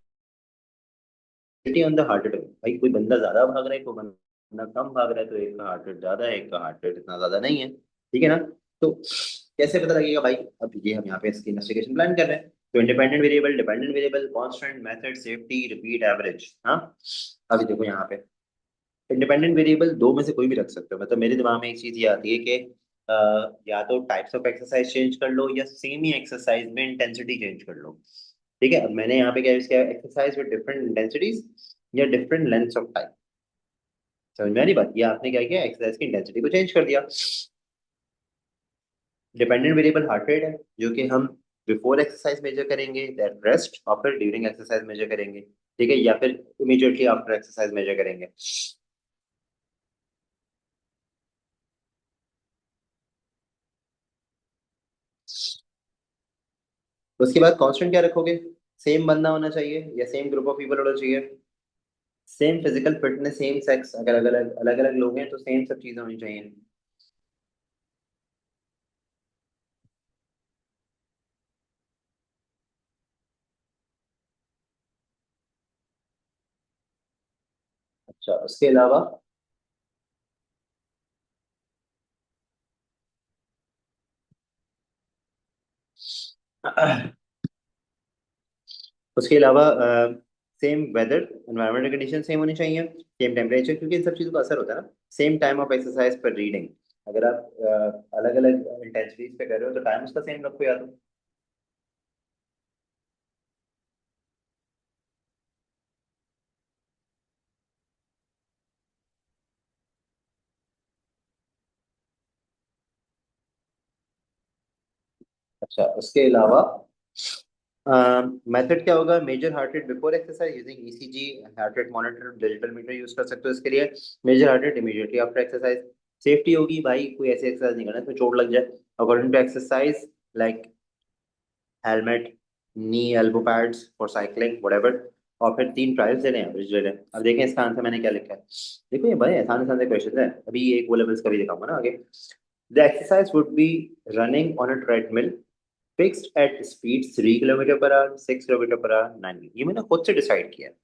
on the heart rate, भाई कोई बंदा ज्यादा भाग रहा है कोई बंदा कम भाग रहा है, तो एक का हार्ट रेट ज्यादा है एक का हार्ट रेट इतना ज्यादा नहीं है। ठीक है ना। तो कैसे पता लगेगा भाई, अब ये हम यहाँ पे इसकी इन्वेस्टिगेशन प्लान कर रहे हैं। तो independent variable, dependent variable, constant, method, safety, repeat, average. हाँ, अभी देखो यहाँ पे इंडिपेंडेंट वेरिएबल दो में से कोई भी रख सकते हो। मतलब मेरे दिमाग में एक चीज ये आती है कि या तो टाइप्स ऑफ एक्सरसाइज चेंज कर लो या सेम ही एक्सरसाइज में इंटेंसिटी चेंज कर लो। ठीक है। अब मैंने यहाँ पे क्या यूज किया, एक्सरसाइज विद डिफरेंट इंटेंसिटीज या डिफरेंट लेंथ्स ऑफ टाइम। समझ में आ रही बात? ये आपने क्या किया, एक्सरसाइज की इंटेंसिटी को चेंज कर दिया। डिपेंडेंट वेरिएबल हार्ट रेट है, जो कि हम बिफोर एक्सरसाइज मेजर करेंगे, दैट रेस्ट, और फिर ड्यूरिंग एक्सरसाइज मेजर करेंगे, ठीक है, या फिर इमीडिएटली आफ्टर एक्सरसाइज मेजर करेंगे। उसके बाद कांस्टेंट क्या रखोगे? सेम बंदा होना चाहिए या सेम ग्रुप ऑफ पीपल होना चाहिए? Same physical fitness, same sex, अगर अलग अलग अलग लोग हैं तो सेम सब चीजें होनी चाहिए। अच्छा, उसके अलावा उसके अलावा same weather, environmental condition same होनी चाहिए, सेम टेम्परेचर, क्योंकि इन सब चीज़ों का असर होता है ना। सेम टाइम ऑफ एक्सरसाइज पर रीडिंग, अगर आप अलग अलग इंटेंसिटीज पे कर रहे हो तो टाइम उसका सेम रखो या तो। अच्छा, उसके अलावा मेथड क्या होगा? Measure heart rate before exercise using ECG, heart rate monitor, digital meter use कर सकते हो इसके लिए। Measure heart rate immediately after exercise. Safety होगी भाई, कोई ऐसी एक्सरसाइज नहीं करना इसमें चोट लग जाए। According to exercise, like helmet, knee elbow pads for cycling whatever. और फिर 3 ट्रायल्स ले लें, एवरेज ले लें। अब देखें इसका आंसर मैंने क्या लिखा है। देखो ये बड़े आसान आसान से क्वेश्चन है, अभी ये एक वो लेवल्स का भी दिखाऊंगा ना आगे। The exercise would be running on a treadmill fixed at speed 3 kilometre per hour, 6 kilometre per hour, 9। ये मैंने खुद से डिसाइड किया है।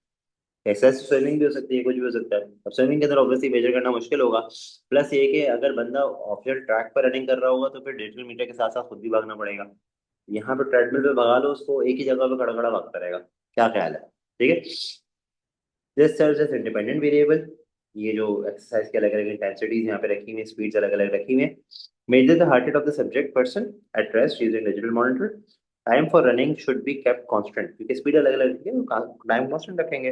एक्सरसाइज स्विमिंग भी हो सकती है, कुछ भी हो सकता है। अब स्विमिंग के अंदर ऑब्वियसली मेजर करना मुश्किल होगा। प्लस ये कि अगर बंदा ऑफिशियल ट्रैक पर रनिंग कर रहा होगा तो फिर 1.5 मीटर के साथ साथ खुद भी भागना पड़ेगा। यहाँ पे ट्रेडमिल पे भगा लो उसको, एक ही जगह पे खड़ा खड़ा भागता रहेगा। क्या ख्याल है? ठीक है। This serves as independent variable. ये जो एक्सरसाइज की अलग अलग इंटेंसिटीज यहाँ पे रखी हुई है, स्पीड्स अलग अलग रखी हुई है। Measure the heart rate of the subject person at rest using digital monitor. Time for running should be kept constant, क्योंकि स्पीड अलग अलग रखी है, टाइम कांस्टेंट रखेंगे।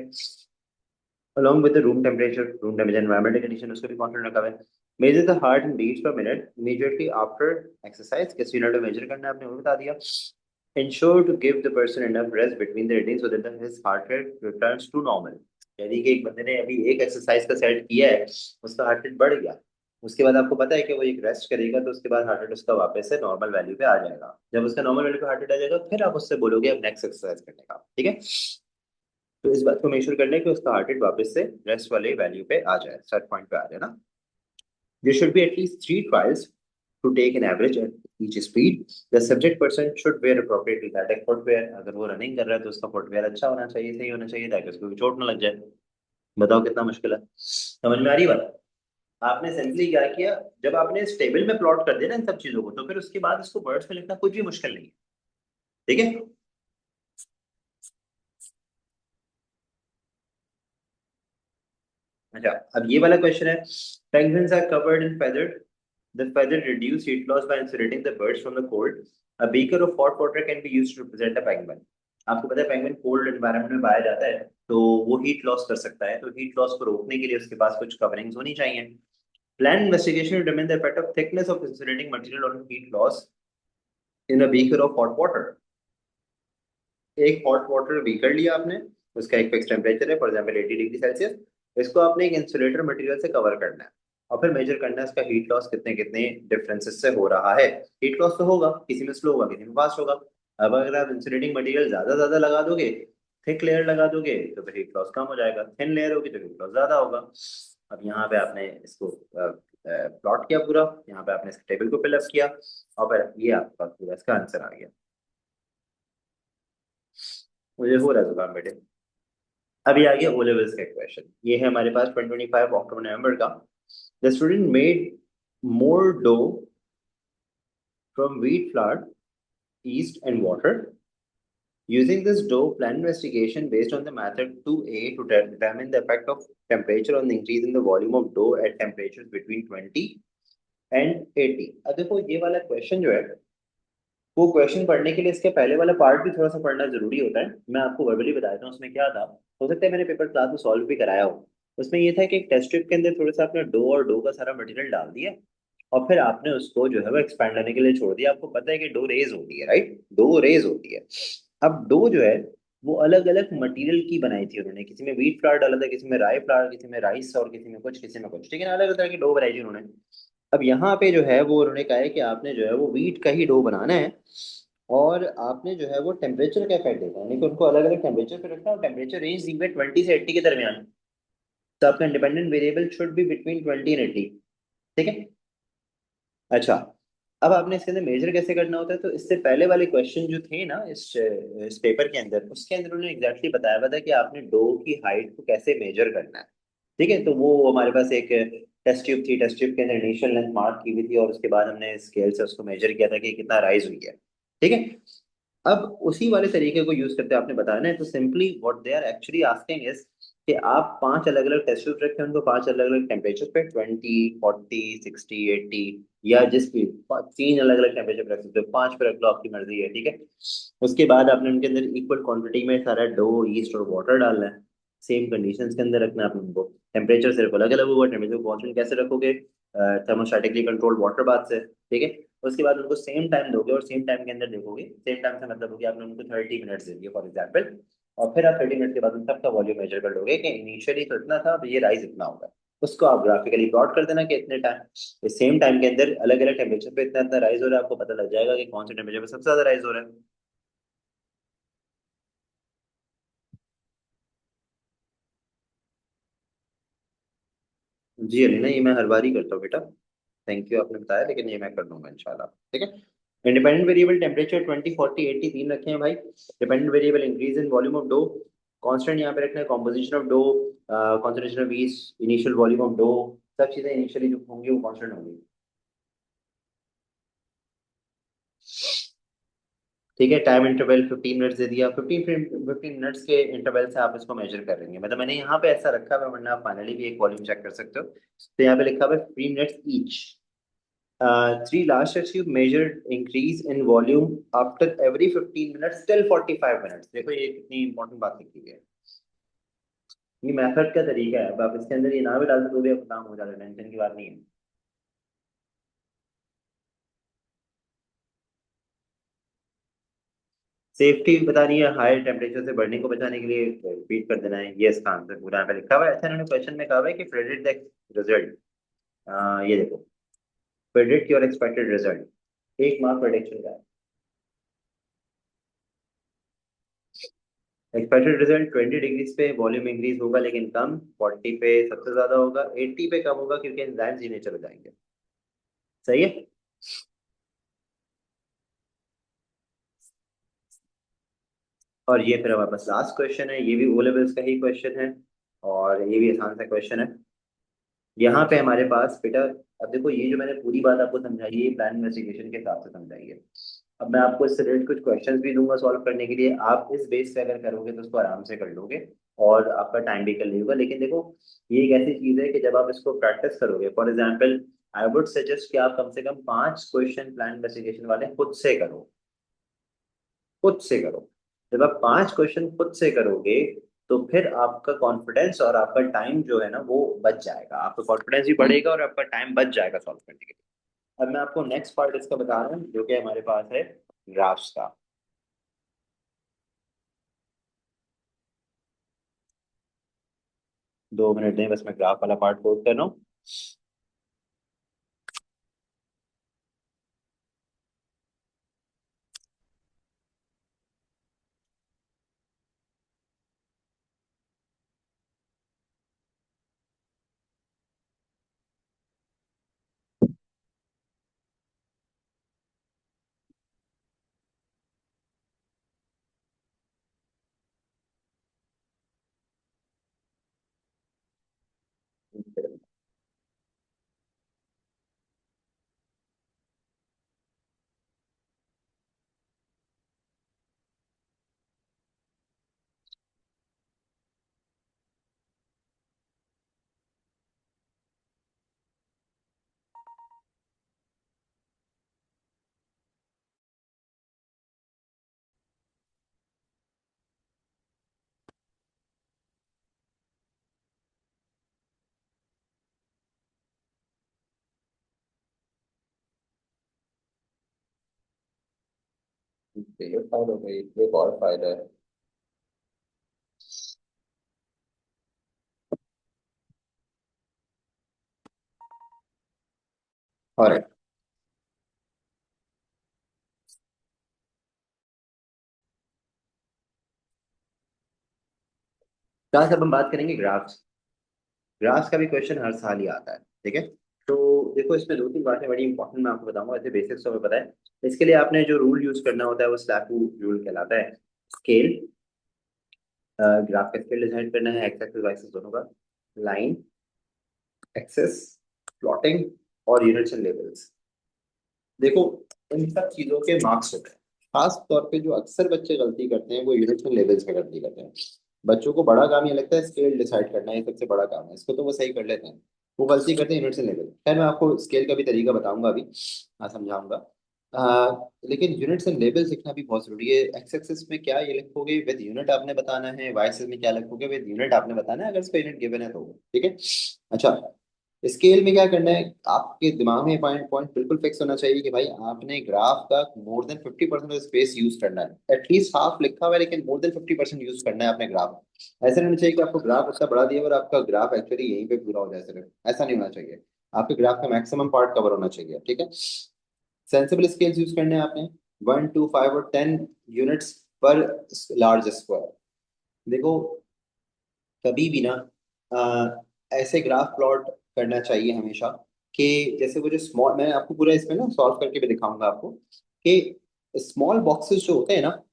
along with the room temperature, environmental condition उसको भी कांस्टेंट रखा हुआ है। Measure the heart and beats per minute immediately after exercise, किस यूनिट में मेजर करना है आपने वो बता दिया। Ensure to give the person enough rest between the readings so that his heart rate returns to normal। यानी कि एक बंदे ने अभी एक एक्सरसाइज का सेट किया है, उसका हार्ट रेट बढ़ गया, उसके बाद आपको पता है कि वो एक रेस्ट करेगा तो उसके बाद हार्ट रेट उसका वापस से नॉर्मल वैल्यू पे आ जाएगा। जब उसका नॉर्मल वैल्यू पे हार्ट रेट आ जाएगा फिर आप उससे बोलोगे अब नेक्स्ट एक्सरसाइज करने का, ठीक है। तो इस बात को मेक कर लें कि उसका हार्ट रेट वापस से रेस्ट वाले वैल्यू पे आ जाए, सेट पॉइंट पे आ जाए ना। There should be at least 3 trials to take an average at each speed. The subject person should wear appropriately latex footwear। अगर वो रनिंग कर रहा है तो उसका फुटवेयर अच्छा होना चाहिए, सही होना चाहिए, ताकि उसको चोट ना लग जाए। बताओ कितना मुश्किल है, समझ में आ रही बात? आपने सिंपली क्या किया, जब आपने इस टेबल में प्लॉट कर दिया ना इन सब चीजों को, तो फिर उसके बाद इसको वर्ड्स में लिखना कुछ भी मुश्किल नहीं है, ठीक है। अच्छा, अब ये वाला क्वेश्चन है। Penguins are covered in feathered. The feather reduce heat loss by insulating the birds from the cold. A beaker of hot water can be used to represent a penguin। आपको पता है पेंगुइन कोल्ड एनवायरनमेंट में पाया जाता है, तो वो heat loss कर सकता है, तो हीट लॉस को रोकने के लिए उसके पास कुछ कवरिंग्स होनी चाहिए। Plan investigation determine the effect of thickness of insulating material on heat loss in a beaker of hot water. एक हॉट वाटर बीकर लिया आपने, उसका एक फिक्स टेम्परेचर है, फॉर एग्जांपल 80 डिग्री सेल्सियस। इसको आपने एक इंसुलेटर मटेरियल से कवर करना है, और फिर मेजर करना है इसका हीट लॉस कितने कितने डिफरेंसेस से हो रहा है। हीट लॉस तो होगा, किसी में स्लो होगा किसी में फास्ट होगा। अब अगर आप इंसुलेटिंग मटेरियल ज्यादा ज्यादा लगा दोगे, थिक लेयर लगा दोगे, तो फिर हीट लॉस कम हो जाएगा, थिन लेयर होगी तो हीट लॉस ज्यादा होगा। अब यहाँ पे आपने इसको प्लॉट किया पूरा, यहाँ पे आपने इस टेबल को फिलअप किया, और फिर ये आपका पूरा इसका आंसर आ गया। मुझे हो रहा है जुकाम बेटे। अभी आ गया ओ लेवल्स का क्वेश्चन, ये है हमारे पास 25 अक्टूबर नवंबर का। The student made more dough from wheat flour, yeast and water. Using this dough, plan investigation based on the method 2A to determine the effect of temperature on the increase in the volume of dough at temperatures between 20 and 80। अब देखो ये वाला question जो है, वो question पढ़ने के लिए इसके पहले वाला पार्ट भी थोड़ा सा पढ़ना जरूरी होता है। मैं आपको वर्बली बताता हूँ उसमें क्या था, हो सकता है मैंने पेपर क्लास में सॉल्व भी कराया हो। उसमें ये था कि एक टेस्ट ट्यूब के अंदर थोड़ा सा आपने डो और डो का सारा मटेरियल डाल दिया, और फिर आपने उसको जो है वो एक्सपैंड करने के लिए छोड़ दिया। आपको पता है कि डो रेज होती है, राइट, डो रेज होती है। अब डो जो है वो अलग अलग मटेरियल की बनाई थी उन्होंने, किसी में व्हीट फ्लावर डाला था, किसी में राई फ्लावर, किसी में राइस, और किसी में कुछ, किसी में कुछ, ठीक है ना, अलग अलग तरह की डो बनाई थी उन्होंने। अब यहाँ पे जो है वो उन्होंने कहा है कि आपने जो है वो व्हीट का ही डो बनाना है, और आपने जो है वो टेम्परेचर का इफेक्ट देना है, यानी कि उनको अलग अलग टेम्परेचर पे रखना है, और टेम्परेचर रेंज दी हुई है 20 से 80 के दरमियान। तो आपका independent variable should be between 20 and 80। ठीक है। अच्छा, अब आपने इसके अंदर मेजर कैसे करना होता है, तो इससे पहले वाले क्वेश्चन जो थे ना इस पेपर के अंदर, उसके अंदर उन्होंने एग्जैक्टली बताया हुआ था कि आपने डो की हाइट को कैसे मेजर करना है। ठीक है, तो वो हमारे पास एक टेस्ट ट्यूब थी, टेस्ट ट्यूब के अंदर इनिशियल लेंथ मार्क की हुई थी, और उसके बाद हमने स्केल से उसको मेजर किया था कि कितना राइज हुई है। ठीक है। अब उसी वाले तरीके को यूज करते आपने बताया है, तो simply what they are actually asking is कि आप पांच अलग अलग टेस्ट ट्यूब रखें, उनको पांच अलग अलग टेम्परेचर पे, 20, 40, 60, 80, या जिस भी तीन अलग अलग टेम्परेचर पे रख सकते हो, पांच पे रख लो, आपकी मर्जी है। ठीक है। उसके बाद आपने उनके अंदर इक्वल क्वांटिटी में सारा डो, ईस्ट और वाटर डालना है, सेम कंडीशंस के अंदर रखना है आपने उनको। टेम्परेचर सिर्फ अलग अलग होगा, टेम्परेचर कांस्टेंट कैसे रखोगे, थर्मोस्टैटिकली कंट्रोल्ड वाटर बाथ से। ठीक है। उसके बाद उनको सेम टाइम दोगे, और सेम टाइम के अंदर देखोगे, सेम टाइम से मतलब होगी आपने उनको 30 मिनट्स दे दिए फॉर एग्जाम्पल, और फिर आप 30 मिनट के बाद उन सबका वॉल्यूम मेजर कर लोगे कि इनिशियली तो इतना था, अब ये राइज इतना होगा। उसको आप ग्राफिकली प्लॉट कर देना कि इतने टाइम, सेम टाइम के अंदर अलग अलग टेम्परेचर पे इतना इतना राइज हो रहा है, आपको पता लग जाएगा कि कौन से टेम्परेचर पे सबसे ज्यादा राइज हो रहा है। जी अली ना, ये मैं हर बार ही करता हूँ बेटा। थैंक यू, आपने बताया, लेकिन ये मैं कर दूंगा इंशाल्लाह। ठीक है। इंडिपेंडेंट वेरिएबल टेम्परेचर 20, 40, 80 तीन रखे हैं भाई। Dependent variable increase in volume of dough, constant यहाँ पे रखना है composition of dough, concentration of yeast, initial volume of dough, सब चीजें इनिशियली जो होंगी वो कांस्टेंट होंगी। ठीक है। टाइम इंटरवल 15 मिनट्स दे दिया, 15 मिनट्स के इंटरवल से आप इसको मेजर करेंगे, मतलब मैंने यहाँ पे ऐसा रखा हुआ है, वरना आप फाइनली भी एक वॉल्यूम चेक कर सकते हो। तो यहाँ पे लिखा हुआ है 3 minutes each. Three last tube measured increase in volume after every 15 minutes till 45 minutes। देखो ये कितनी इंपॉर्टेंट बात लिखी है। ये मेथड का तरीका है, अब आप इसके अंदर ये ना भी डाल दो तो भी आपका काम हो जाएगा, टेंशन की बात नहीं है। सेफ्टी बतानी है, हाई टेम्परेचर से बर्निंग को बचाने के लिए रिपीट कर देना है, ये इसका आंसर पूरा यहाँ पे लिखा हुआ है। ऐसा इन्होंने क्वेश्चन में कहा हुआ है कि प्रेडिक्ट द रिजल्ट। ये देखो, प्रेडिक्ट योर एक्सपेक्टेड रिजल्ट, एक मार्क प्रेडिक्शन का। एक्सपेक्टेड रिजल्ट 20 डिग्रीज पे वॉल्यूम इंक्रीज होगा, लेकिन कम, 40 पे सबसे ज्यादा होगा, 80 पे कम होगा, क्योंकि एंजाइम्स ही नेचर हो जाएंगे। सही है। और ये फिर हमारे पास लास्ट क्वेश्चन है, ये भी ओ लेवल्स का ही क्वेश्चन है, और ये भी आसान सा क्वेश्चन है। यहाँ पे हमारे पास बेटा, अब देखो ये जो मैंने पूरी बात आपको समझाई है, ये प्लान इन्वेस्टिगेशन के हिसाब से समझाई है। अब मैं आपको इससे रिलेटेड कुछ क्वेश्चंस भी दूंगा सॉल्व करने के लिए, आप इस बेस पे अगर करोगे तो उसको आराम से कर लोगे, और आपका टाइम भी कर लेगा। लेकिन देखो, ये एक ऐसी चीज है कि जब आप इसको प्रैक्टिस करोगे, for example I would suggest कि आप कम से कम 5 क्वेश्चन प्लान इन्वेस्टिगेशन वाले खुद से करो, खुद से करो। जब आप 5 क्वेश्चन खुद से करोगे, तो फिर आपका कॉन्फिडेंस और आपका टाइम जो है ना वो बच जाएगा, आपका कॉन्फिडेंस भी बढ़ेगा और आपका टाइम बच जाएगा सॉल्व करने के लिए। अब मैं आपको नेक्स्ट पार्ट इसका बता रहा हूँ, जो कि हमारे पास है ग्राफ्स का। 2 मिनट दें बस, मैं ग्राफ वाला पार्ट कोड कर रहा हूँ। ये फाइल हो गई, एक और फाइल है। और क्लास अब हम बात करेंगे ग्राफ्स। ग्राफ्स का भी क्वेश्चन हर साल ही आता है, ठीक है। तो देखो इसमें दो तीन बातें बड़ी इंपॉर्टेंट मैं आपको बताऊंगा, ऐसे बेसिक्स तो हमें पता है। इसके लिए आपने जो रूल यूज करना होता है वो स्लैकू रूल कहलाता है। स्केल, ग्राफ का स्केल डिसाइड करना है, एक्स एक्सिस वाई एक्सिस दोनों का। लाइन, एक्सेस, प्लॉटिंग, और यूनिट्स एंड लेवल्स। देखो इन सब चीजों के मार्क्स होते हैं। खास तौर पे जो अक्सर बच्चे गलती करते हैं वो यूनिट्स एंड लेवल्स पे गलती करते हैं। बच्चों को बड़ा काम ये लगता है स्केल डिसाइड करना, ये सबसे बड़ा काम है, इसको तो वो सही कर लेते हैं। वो गलती करते हैं यूनिट्स एंड लेवल। खैर मैं आपको स्केल का भी तरीका बताऊंगा अभी, हाँ समझाऊंगा। लेकिन यूनिट्स एंड लेवल सीखना भी बहुत जरूरी है। एक्स एक्सिस में क्या ये लिखोगे विद यूनिट आपने बताना है, वाई एक्सिस में क्या लिखोगे विद यूनिट आपने बताना है, अगर इसका यूनिट गिवन है तो। ठीक है। अच्छा, स्केल में क्या करना है, आपके दिमाग में पॉइंट पॉइंट बिल्कुल फिक्स होना चाहिए कि भाई आपने ग्राफ का मोर देन 50% स्पेस यूज करना है। एटलीस्ट हाफ लिखा हुआ है लेकिन मोर देन 50% यूज करना है अपने ग्राफ। ऐसा नहीं होना चाहिए कि आपको ग्राफ इतना बड़ा दिया और आपका ग्राफ एक्चुअली यहीं पे पूरा हो जाए सिर्फ, ऐसा नहीं होना चाहिए। आपके ग्राफ का मैक्सिमम पार्ट कवर होना चाहिए, ठीक है। सेंसिबल स्केल्स यूज करने हैं आपने, 1 2 5 और 10 यूनिट्स पर लार्ज स्क्वायर। देखो कभी भी ना ऐसे ग्राफ प्लॉट करना चाहिए हमेशा कि जैसे वो जो स्मॉल, मैं आपको पूरा इसमें ना सॉल्व करके भी दिखाऊंगा आपको कि स्मॉल बॉक्सेस जो होते हैं ना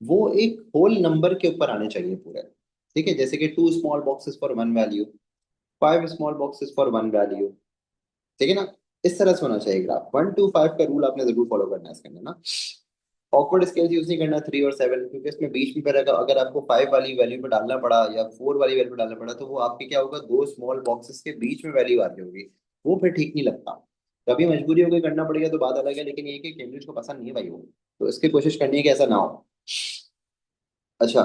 वो एक होल नंबर के ऊपर आने चाहिए पूरे। ठीक है, जैसे कि 2 small boxes for 1 value, 5 small boxes for 1 value. ठीक है ना, इस तरह से होना चाहिए ग्राफ। 1 2 5 का रूल आपने जरूर फॉलो करना है इसके अंदर ना। ऑकवर्ड स्केल्स यूज नहीं करना 3 और 7, क्योंकि इसमें बीच में फिर अगर आपको 5 वाली वैल्यू पे डालना पड़ा या 4 वाली वैल्यू पे डालना पड़ा तो वो आपके क्या होगा, दो स्मॉल बॉक्सेस के बीच में वैल्यू आ रही होगी। वो फिर ठीक नहीं लगता। कभी मजबूरी हो गई करना पड़ेगा तो बात अलग है, लेकिन ये है कि कैम्ब्रिज को पसंद नहीं है भाई वो, तो इसकी कोशिश करनी है कि ऐसा ना हो। अच्छा,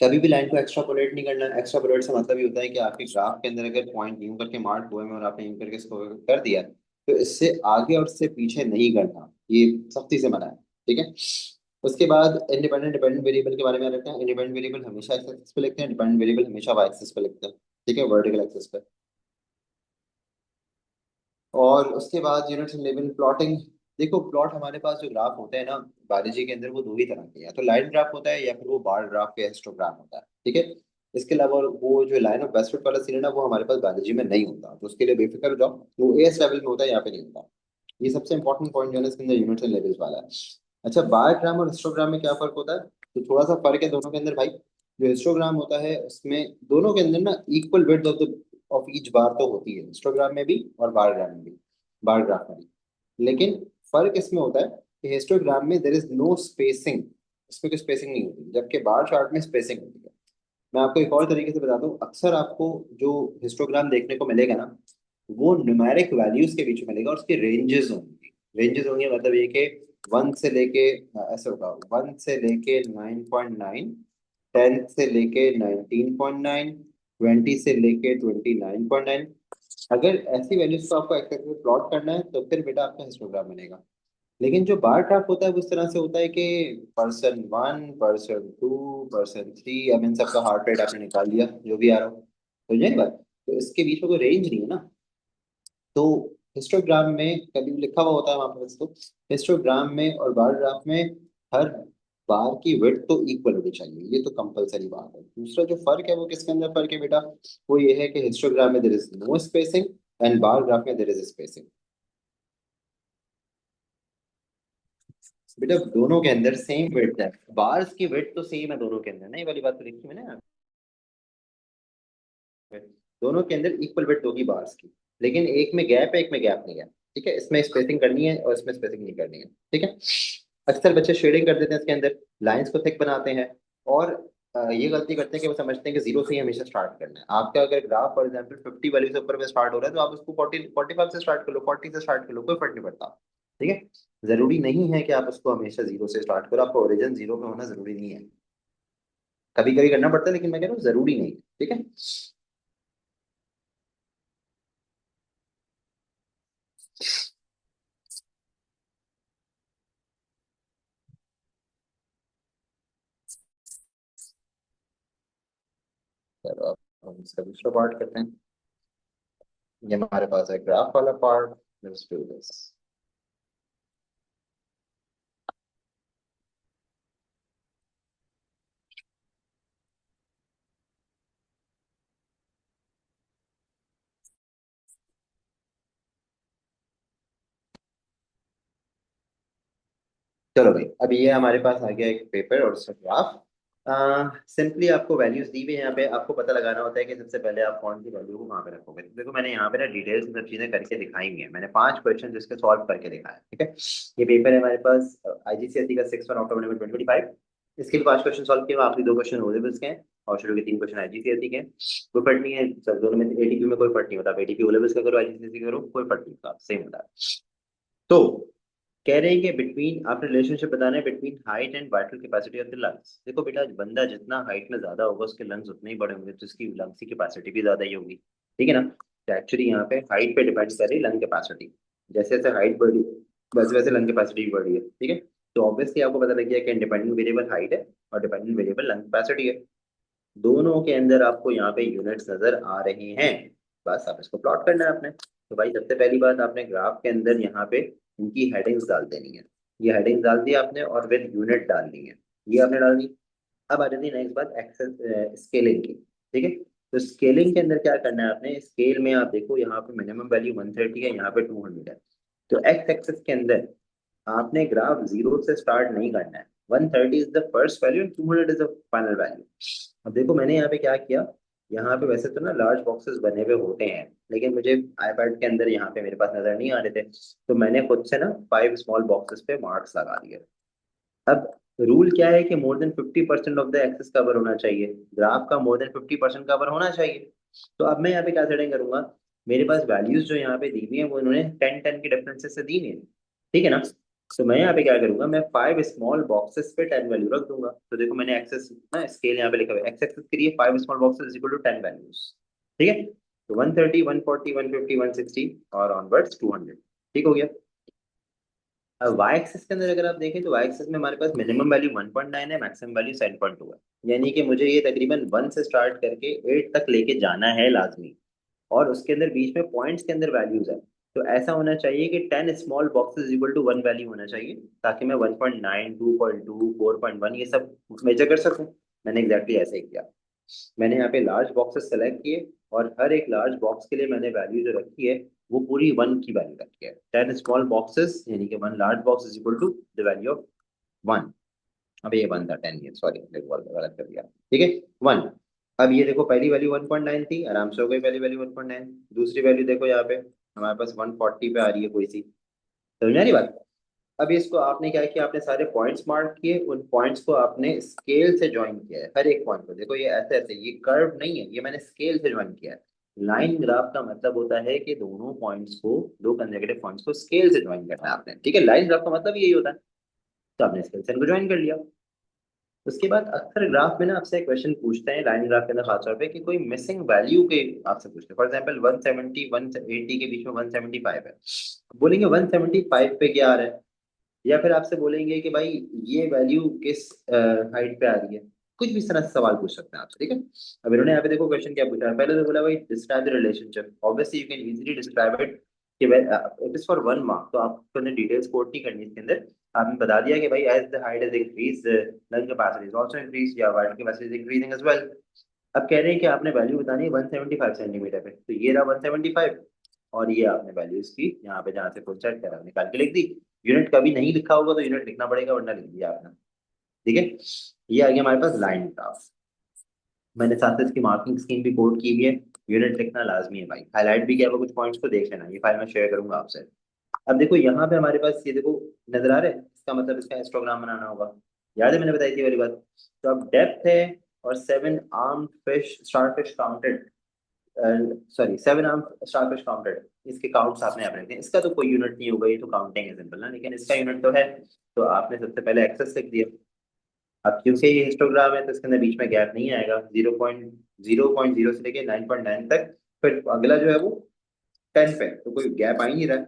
कभी भी लाइन को एक्स्ट्रापोलेट नहीं करना। एक्स्ट्रापोलेट से मतलब ये होता है कि आपके ग्राफ के अंदर अगर पॉइंट यूं करके मार्क हुए हैं और आपने यूं करके इसको कर दिया तो इससे आगे और इससे पीछे नहीं करना, ये सख्ती से मना है। ठीक है। उसके बाद इंडिपेंडेंट डिपेंडेंट वेरिएबल के बारे में रखते हैं। इंडिपेंडेंट वेरिएबल हमेशा एक्स एक्सिस पे लिखते हैं, डिपेंडेंट वेरिएबल हमेशा वाई एक्सिस पे लिखते हैं। ठीक है, वर्टिकल एक्सिस पे। और उसके बाद यूनिट्स एंड लेवल प्लॉटिंग। देखो प्लॉट हमारे पास जो ग्राफ होते हैं ना बायोलॉजी के अंदर वो दो ही तरह के हैं, या तो लाइन ग्राफ होता है या फिर वो बार ग्राफ या हिस्टोग्राम होता है। ठीक है। इसके अलावा वो जो लाइन ऑफ वेस्टफोर्ड वाला सीन है ना वो हमारे पास बायोलॉजी में नहीं होता, तो उसके लिए बेफिक्र हो जाओ, वो एएस लेवल में होता है, यहाँ पे नहीं होता। ये सबसे इंपॉर्टेंट पॉइंट जो है ना इसके अंदर यूनिट्स एंड लेवल्स वाला है। अच्छा, बायोग्राम और हिस्टोग्राम में क्या फर्क होता है, तो थोड़ा सा फर्क है दोनों के अंदर भाई। जो हिस्टोग्राम होता है उसमें दोनों के अंदर ना इक्वल विड्थ ऑफ ईच बार तो होती है, हिस्टोग्राम में भी और बायोग्राम में भी, बार ग्राफ में भी। लेकिन फर्क इसमें होता है कि हिस्टोग्राम में देर इज नो स्पेसिंग, इसमें कोई स्पेसिंग नहीं होती, जबकि बार चार्ट में स्पेसिंग होती है। मैं आपको एक और तरीके से बताता हूँ, अक्सर आपको जो हिस्टोग्राम देखने को मिलेगा ना वो न्यूमेरिक वैल्यूज के बीच में मिलेगा और उसके रेंजेस होंगे। रेंजेस होंगे मतलब ये कि 1 से लेके ऐसे होगा, 1 से लेके 9.9, 10 से लेके 19.9, 20 से लेके 29.9। अगर ऐसी वैल्यूज को आपको एक्सेस में प्लॉट करना है तो फिर बेटा आपका हिस्टोग्राम बनेगा। लेकिन जो बार ग्राफ होता है वो इस तरह से होता है कि पर्सन 1, पर्सन 2, पर्सन 3, अब इन सबका हार्ट रेट आपने निकाल लिया जो भी आ रहा हो, तो ये बात, तो इसके बीच में कोई रेंज नहीं है ना। तो हिस्टोग्राम में कभी भी लिखा हुआ होता है वहां पर तो हिस्टोग्राम में और बार ग्राफ में हर बार की विड्थ तो इक्वल होनी चाहिए, ये तो कंपलसरी बात है। दूसरा जो फर्क है वो किसके अंदर फर्क है बेटा, वो ये है कि हिस्टोग्राम में there is no spacing and bar graph में देयर इज स्पेसिंग। बेटा दोनों के अंदर सेम विड्थ है, बार्स की विड्थ तो सेम है दोनों के अंदर, नहीं वाली बात तो लिखी मैंने यहाँ पे। दोनों के अंदर इक्वल विड्थ होगी बार्स की, लेकिन एक में गैप है एक में गैप नहीं है। ठीक है, इसमें स्पेसिंग करनी है और इसमें स्पेसिंग नहीं करनी है। ठीक है। अक्सर बच्चे शेडिंग कर देते हैं इसके अंदर, लाइंस को थिक बनाते हैं और ये गलती करते हैं कि वो समझते हैं कि जीरो से ही हमेशा स्टार्ट करना है। आपका अगर ग्राफ फॉर एग्जांपल 50 वैल्यू से ऊपर में स्टार्ट हो रहा है तो आप उसको 45 से स्टार्ट कर लो, 40 से स्टार्ट कर लो, कोई फर्क नहीं पड़ता। ठीक है। जरूरी नहीं है कि आप उसको हमेशा जीरो से स्टार्ट करो, आपका ओरिजिन जीरो पे होना जरूरी नहीं है। कभी कभी करना पड़ता है लेकिन मैं कह रहा हूँ जरूरी नहीं। ठीक है। चलो अब हम इसका दूसरा पार्ट करते हैं। ये हमारे पास है ग्राफ वाला पार्ट। Let's do this. चलो भाई, अब ये हमारे पास आ गया एक पेपर और उसका ग्राफ। सिंपली आपको वैल्यूज दी हुई है, यहाँ पे आपको पता लगाना होता है कि सबसे पहले आप कौन सी वैल्यू को कहाँ पे रखोगे। तो देखो मैंने यहाँ पे ना डिटेल्स में सब चीजें करके दिखाई हुई है। मैंने 5 क्वेश्चन जिसके सॉल्व करके दिखाया है, ठीक है। ये पेपर है हमारे पास आईजीसीएसई का 6/1 October 2025। इसके भी 5 क्वेश्चन सॉल्व किए, आखिरी 2 क्वेश्चन हो लेवल्स के हैं और शुरू के 3 क्वेश्चन आईजीसीएसई के हैं। कोई फर्क नहीं है सर, दोनों में एटीपी में कोई फर्क नहीं होता। आप एटीपी ओ लेवल्स का करो, आईजीसीएसई करो, कोई फर्क नहीं होता, सेम होता है। तो कह रहे हैं कि बिटवीन, आपने रिलेशनशिप बताना है between height and vital capacity of the lungs. देखो बेटा, बंदा जितना हाइट में ज्यादा होगा उसके लंग्स उतने ही बड़े होंगे, तो उसकी लंग्स की कैपेसिटी भी ज्यादा ही होगी, ठीक है ना। तो एक्चुअली यहाँ पे हाइट पे डिपेंड कर रही है लंग कैपेसिटी। जैसे जैसे हाइट बढ़ी वैसे वैसे लंग कैपेसिटी भी बढ़ी है, ठीक है। तो ऑब्वियसली आपको पता लग गया कि इंडिपेंडेंट वेरिएबल हाइट है और डिपेंडेंट वेरिएबल लंग कैपेसिटी है। दोनों के अंदर आपको यहाँ पे यूनिट्स नजर आ रही हैं। बस आप इसको प्लॉट करना है आपने। तो भाई सबसे पहली बात, आपने ग्राफ के अंदर यहाँ पे इनकी हेडिंग्स डाल देनी है। ये हेडिंग्स डाल दी आपने और विद यूनिट डालनी है, ये आपने डाल दी। अब आ जाती है नेक्स्ट बात, एक्सेस स्केलिंग की, ठीक है। तो स्केलिंग के अंदर क्या करना है आपने, स्केल में आप देखो यहाँ पे मिनिमम वैल्यू 130 है, यहाँ पे 200 है। तो एक्स एक्सेस के अंदर आपने ग्राफ जीरो से स्टार्ट नहीं करना है। 130 is the first value and 200 is the final value. अब देखो मैंने यहाँ पे क्या किया, यहाँ पे वैसे तो ना लार्ज बॉक्सेस बने हुए होते हैं, लेकिन मुझे आईपैड के अंदर यहाँ पे मेरे पास नजर नहीं आ रहे थे, तो मैंने खुद से ना 5 स्मॉल बॉक्सेस पे मार्क्स लगा दिए। अब रूल क्या है कि more than 50% of the axes cover होना चाहिए, ग्राफ का मोर देन 50% कवर होना चाहिए। तो अब मैं यहाँ पे क्या सेटिंग करूंगा, मेरे पास वैल्यूज जो यहाँ पे दी हुई है वो इन्होंने 10-10 के डिफरेंसेस से दी हुई है, ठीक है ना। तो मैं यहाँ पे क्या करूंगा, मैं 5 स्मॉल बॉक्सेस पे 10 वैल्यू रख दूंगा। तो देखो मैंने एक्सेस ना स्केल यहाँ पे लिखा हुआ है, एक्स एक्सेस के लिए 5 small boxes equal to 10 values, ठीक है। तो 130, 140, 150, 160 और ऑनवर्ड्स 200, ठीक हो गया। अब वाई एक्सिस के अंदर अगर आप देखें तो वाई एक्सिस में हमारे पास मिनिमम वैल्यू 1.9 है, मैक्सिमम वैल्यू 7.2 है। यानी कि मुझे ये तकरीबन 1 से स्टार्ट करके 8 तक लेके जाना है लाजमी। और उसके अंदर बीच में पॉइंट्स के अंदर वैल्यूज है। तो ऐसा होना चाहिए कि 10 small boxes equal to 1 value होना चाहिए, ताकि मैं 1.9, 2.2, 4.1 ये सब मेजर कर सकूं। मैंने एग्जैक्टली ऐसे ही किया। मैंने यहाँ पे लार्ज बॉक्सेस सेलेक्ट किए और हर एक लार्ज बॉक्स के लिए मैंने वैल्यू जो रखी है वो पूरी 1 की वैल्यू रखी है। 10 स्मॉल बॉक्सेस यानी कि 1 large box is equal to the value of 1। अब ये 1 था, 10 ये, सॉरी गलत कर दिया, ठीक है। 1। अब ये देखो पहली वैल्यू 1.9 थी, आराम से हो गई पहली वैल्यू 1.9। दूसरी वैल्यू देखो यहाँ पे हमारे पास 140 पे आ रही है कोई सी, समझ में आ रही बात। अब इसको आपने क्या किया, आपने सारे पॉइंट्स मार्क किए, उन पॉइंट्स को आपने स्केल से ज्वाइन किया है। हर एक पॉइंट को देखो, ये ऐसे ऐसे, ये कर्व नहीं है, ये मैंने स्केल से ज्वाइन किया है। लाइन ग्राफ का मतलब होता है कि दोनों पॉइंट्स को, दो कंसेक्यूटिव पॉइंट्स को स्केल से ज्वाइन करना है आपने, ठीक है। लाइन ग्राफ का मतलब यही होता है। तो आपने स्केल से इनको ज्वाइन कर लिया। उसके बाद अक्सर ग्राफ में ना आपसे क्वेश्चन पूछते हैं लाइन ग्राफ के अंदर खासतौर पे, कि कोई मिसिंग वैल्यू के आपसे पूछते हैं। फॉर एग्जांपल 170 180 के बीच में 175 है, बोलेंगे 175 पे क्या आ रहा है। या फिर आपसे बोलेंगे कि भाई ये वैल्यू किस हाइट पे आ रही है। कुछ भी इस तरह से सवाल पूछ सकते हैं आपसे, ठीक है। अब इन्होंने यहाँ पे देखो क्वेश्चन क्या पूछा है, पहले तो बोला भाई describe the relationship. Obviously you can easily describe it कि इट इज फॉर 1 मार्क, तो आपको डिटेल्स कोट नहीं करनी इसके अंदर। आपने बता दिया कि भाई as the height is increase, lung capacity is also increase, या wide capacity is increasing as well. अब कह रहे हैं कि आपने वैल्यू बतानी है 175 सेंटीमीटर पे, तो ये रहा 175। और ये आपने वैल्यू इसकी यहाँ पे जहाँ से फुल सेट करा निकाल के लिख दी। यूनिट कभी नहीं लिखा होगा तो यूनिट लिखना पड़ेगा, वरना लिख दिया आपने, ठीक है। ये आ गया हमारे पास लाइन ग्राफ। मैंने साथ साथ इसकी मार्किंग स्कीम भी कोड की हुई है। यूनिट लिखना लाजमी है भाई, हाईलाइट भी किया हुआ कुछ पॉइंट्स को देख लेना, ये फाइल मैं शेयर करूंगा आपसे। अब देखो यहाँ पे हमारे पास ये देखो नजर आ रहा है, इसका मतलब इसका हिस्टोग्राम बनाना होगा। याद है मैंने बताई थी वाली बात। तो अब डेप्थ है और 7 armed fish star fish counted, sorry 7 arm star fish counted, इसके काउंट्स आपने यहाँ पे रखे हैं। इसका तो कोई यूनिट नहीं होगा, ये तो काउंटिंग है सिंपल ना, लेकिन इसका यूनिट तो है। तो आपने सबसे पहले एक्सेस लिख दिया। अब क्योंकि ये हिस्टोग्राम है तो इसके अंदर बीच में गैप नहीं आएगा, 0.0 से लेके 9.9 तक। फिर अगला जो है वो 10 पे, तो कोई गैप आ ही नहीं रहा है,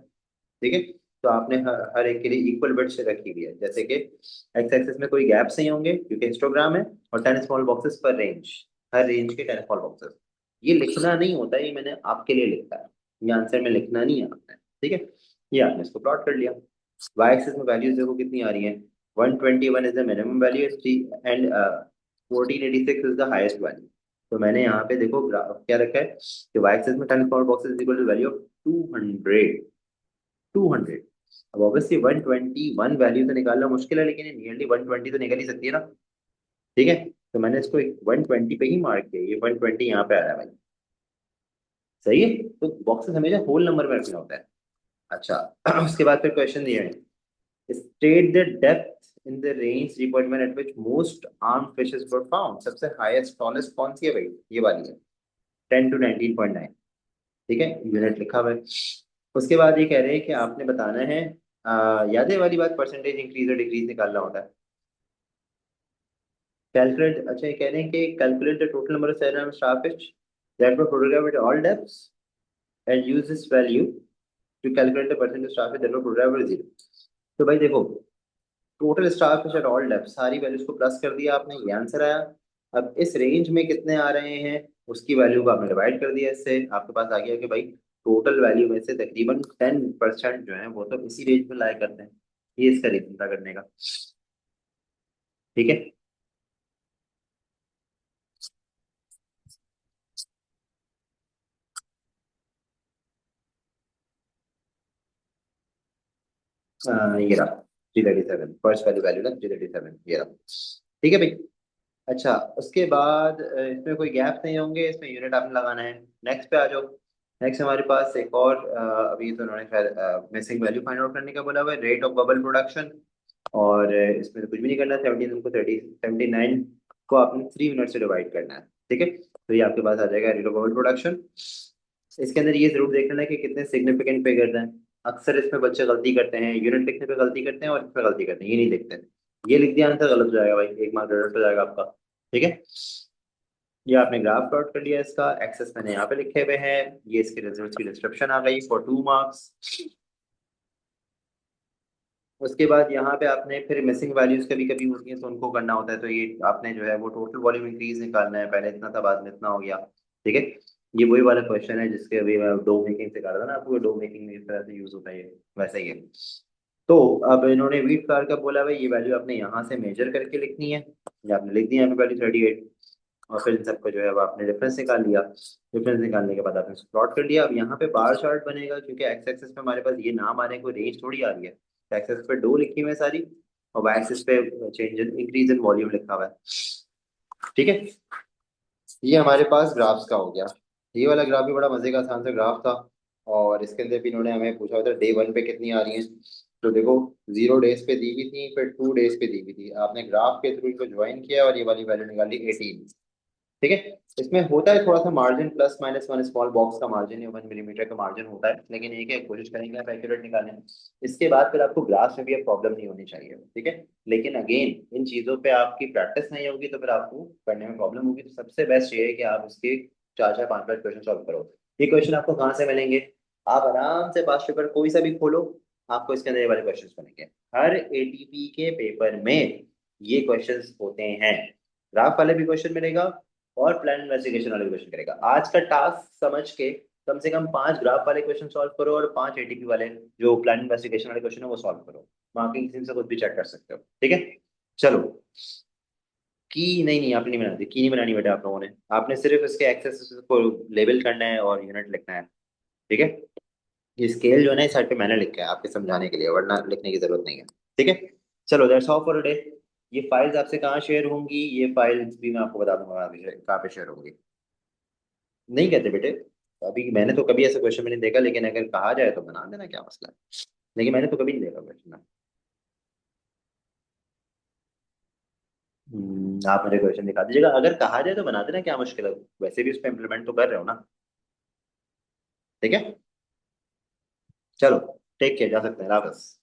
ठीक है। तो आपने हर एक के लिए इक्वल बिट से रखी हुई है, जैसे कि एक्स एक्सिस में कोई गैप्स नहीं होंगे क्योंकि हिस्टोग्राम है, और 10 स्मॉल बॉक्सेस पर रेंज, हर रेंज के 10 स्मॉल बॉक्सेस। ये लिखना नहीं होता, ये मैंने आपके लिए लिखा है, ये आंसर में लिखना नहीं है आपने। ठीक है, ये आपने इसको प्लॉट कर लिया। वाई एक्सिस में वैल्यूज देखो कितनी आ रही है। 121 is the minimum value and 1486 is the highest value. तो मैंने यहाँ पे देखो क्या रखा है कि वाई एक्सिस में 10 small boxes is equal to value of 200। 200। अब ऑब्वियसली 121 वैल्यू तो निकालना मुश्किल है, लेकिन ये नियरली 120 तो निकल ही सकती है ना। ठीक है, तो मैंने इसको 120 पे ही मार्क किया, ये 120 यहाँ पे आ रहा है भाई। सही है, तो बॉक्सेस हमेशा होल नंबर में रखना होता है। अच्छा उसके बाद फिर क्वेश्चन दिए हैं, state the depth in the range department at which most arm fishes were found. सबसे हाईएस्ट टॉलेस्ट कौन सी है भाई, ये वाली है, 10 to 19.9। ठीक है, यूनिट लिखा हुआ है। उसके बाद ये कह रहे हैं कि आपने बताना है, याद है वाली बात, परसेंटेज इंक्रीज और डिक्रीज निकालना होता है। कैलकुलेट, अच्छा ये कह रहे हैं कि calculate the total number of seven starfish that were photographed at all depths and use this value to calculate the percentage starfish that were photographed at zero. तो भाई देखो, total starfish at all depth सारी values को plus कर दिया आपने, ये answer आया। अब इस रेंज में कितने आ रहे हैं उसकी वैल्यू को आपने डिवाइड कर दिया, इससे आपके पास आ गया कि भाई टोटल वैल्यू में से तकरीबन 10% जो है वो तो इसी रेंज में लाया करते हैं। ये इसका रीजन था करने का। ठीक है, ये रहा 337, फर्स्ट वैल्यू वैल्यू ना 337, ये रहा। ठीक है भाई। अच्छा उसके बाद इसमें कोई गैप नहीं होंगे, इसमें यूनिट आपने लगाना है। नेक्स्ट पे आ जाओ। नेक्स्ट हमारे पास एक और अभी तो उन्होंने शायद मिसिंग वैल्यू फाइंड आउट करने का बोला हुआ है, रेट ऑफ बबल प्रोडक्शन। और इसमें तो कुछ भी नहीं करना, 17 को 79 को आपने 3 मिनट से डिवाइड करना है। ठीक है, तो ये आपके पास आ जाएगा रेट ऑफ बबल प्रोडक्शन। इसके अंदर ये जरूर देख लेना कि कितने सिग्निफिकेंट फिगर्स हैं। अक्सर इसमें बच्चे गलती करते हैं, यूनिट लिखने पे गलती करते हैं और इस पे गलती करते हैं, ये नहीं देखते। ये लिख दिया आंसर गलत हो जाएगा भाई, 1 मार्क डिडक्ट हो जाएगा आपका। ठीक है, ये आपने ग्राफ प्लॉट कर लिया, इसका एक्सेस मैंने यहाँ पे लिखे हुए हैं, ये इसके रिजल्ट की डिस्क्रिप्शन आ गई फॉर 2 मार्क्स। उसके बाद यहाँ पे आपने फिर मिसिंग वैल्यूज कभी कभी होती हैं तो उनको करना होता है, तो ये आपने जो है वो टोटल वॉल्यूम इंक्रीज निकालना है, पहले इतना था बाद में इतना हो गया। ठीक है, ये वही वाला क्वेश्चन है जिसके अभी मैं डो मेकिंग से कर रहा था ना आपको, डो मेकिंग में इस तरह से यूज होता है ये, वैसा ही है। तो अब इन्होंने व्हीट फ्लावर का बोला भाई, ये वैल्यू आपने यहाँ से मेजर करके लिखनी है, ये आपने लिख दिया यहाँ पे वैल्यू 38। और फिर इन सबको जो है वो आपने डिफरेंस निकाल लिया, डिफरेंस निकालने के बाद आपने प्लॉट कर लिया। अब यहाँ पे बार चार्ट बनेगा, क्योंकि एक्स एक्सिस पे हमारे पास ये नाम आ रहे हैं, कोई रेंज थोड़ी आ रही है। एक्स एक्सिस पे डो लिखी हुई है सारी, और वाई एक्सिस पे चेंज इंक्रीज इन वॉल्यूम लिखा हुआ है। ठीक है, ये हमारे पास ग्राफ्स का हो गया। ये वाला ग्राफ भी बड़ा मजे का आसान सा ग्राफ था, और इसके अंदर भी इन्होंने हमें पूछा था डे 1 पे कितनी आ रही है। तो देखो 0 डेज पे दी हुई थी, फिर 2 डेज पे दी हुई थी, आपने ग्राफ के थ्रू इनको ज्वाइन किया और ये वाली वैल्यू निकाली 18। ठीक है, इसमें होता है थोड़ा सा मार्जिन, +- 1 स्मॉल बॉक्स का मार्जिन या 1 मिलीमीटर का मार्जिन होता है, लेकिन एक है कोशिश करेंगे आप एक्यूरेट निकालें। इसके बाद फिर आपको ग्राफ में भी अब प्रॉब्लम नहीं होनी चाहिए। ठीक है, लेकिन अगेन इन चीज़ों पे आपकी प्रैक्टिस नहीं होगी तो फिर आपको करने में प्रॉब्लम होगी, तो सबसे बेस्ट ये है कि आप इसके 4 4 5 5 क्वेश्चन सॉल्व करो। ये क्वेश्चन आपको कहाँ से मिलेंगे, आप आराम से पास्ट पेपर कोई सा भी खोलो, आपको इसके अंदर ये वाले क्वेश्चन बनेंगे। हर एटीपी के पेपर में ये क्वेश्चंस होते हैं, ग्राफ वाले भी क्वेश्चन मिलेगा और प्लान इन्वेस्टिगेशन वाले क्वेश्चन करेगा। आज का टास्क समझ के कम से कम 5 ग्राफ वाले क्वेश्चन सॉल्व करो और 5 एटीपी वाले जो प्लान इन्वेस्टिगेशन वाले क्वेश्चन है वो सॉल्व करो। बाकी किसी से कुछ भी चेक कर सकते हो। ठीक है, चलो। की नहीं नहीं आपने नहीं बनानी, की नहीं बनानी बेटा आप लोगों ने, आपने सिर्फ इसके एक्सेस को लेबल करना है और यूनिट लिखना है। ठीक है, ये स्केल जो है ना इस साइड पे मैंने लिखा है आपके समझाने के लिए, वरना लिखने की जरूरत नहीं है। ठीक है, चलो दैट्स ऑल फॉर टुडे। ये फाइल्स आपसे कहाँ शेयर होंगी, ये फाइल्स भी मैं आपको बता दूंगा कहाँ पे शेयर होंगी। नहीं कहते बेटे, अभी मैंने तो कभी ऐसा क्वेश्चन में नहीं देखा, लेकिन अगर कहा जाए तो बना देना, क्या मसला है। लेकिन मैंने तो कभी नहीं देखा क्वेश्चन। आप मुझे क्वेश्चन दिखा दीजिएगा, अगर कहा जाए तो बना देना, क्या मुश्किल है, वैसे भी उस पर इम्प्लीमेंट तो कर रहे हो ना। ठीक है, चलो टेक केयर, जा सकते हैं, अल्लाह हाफ़िज़।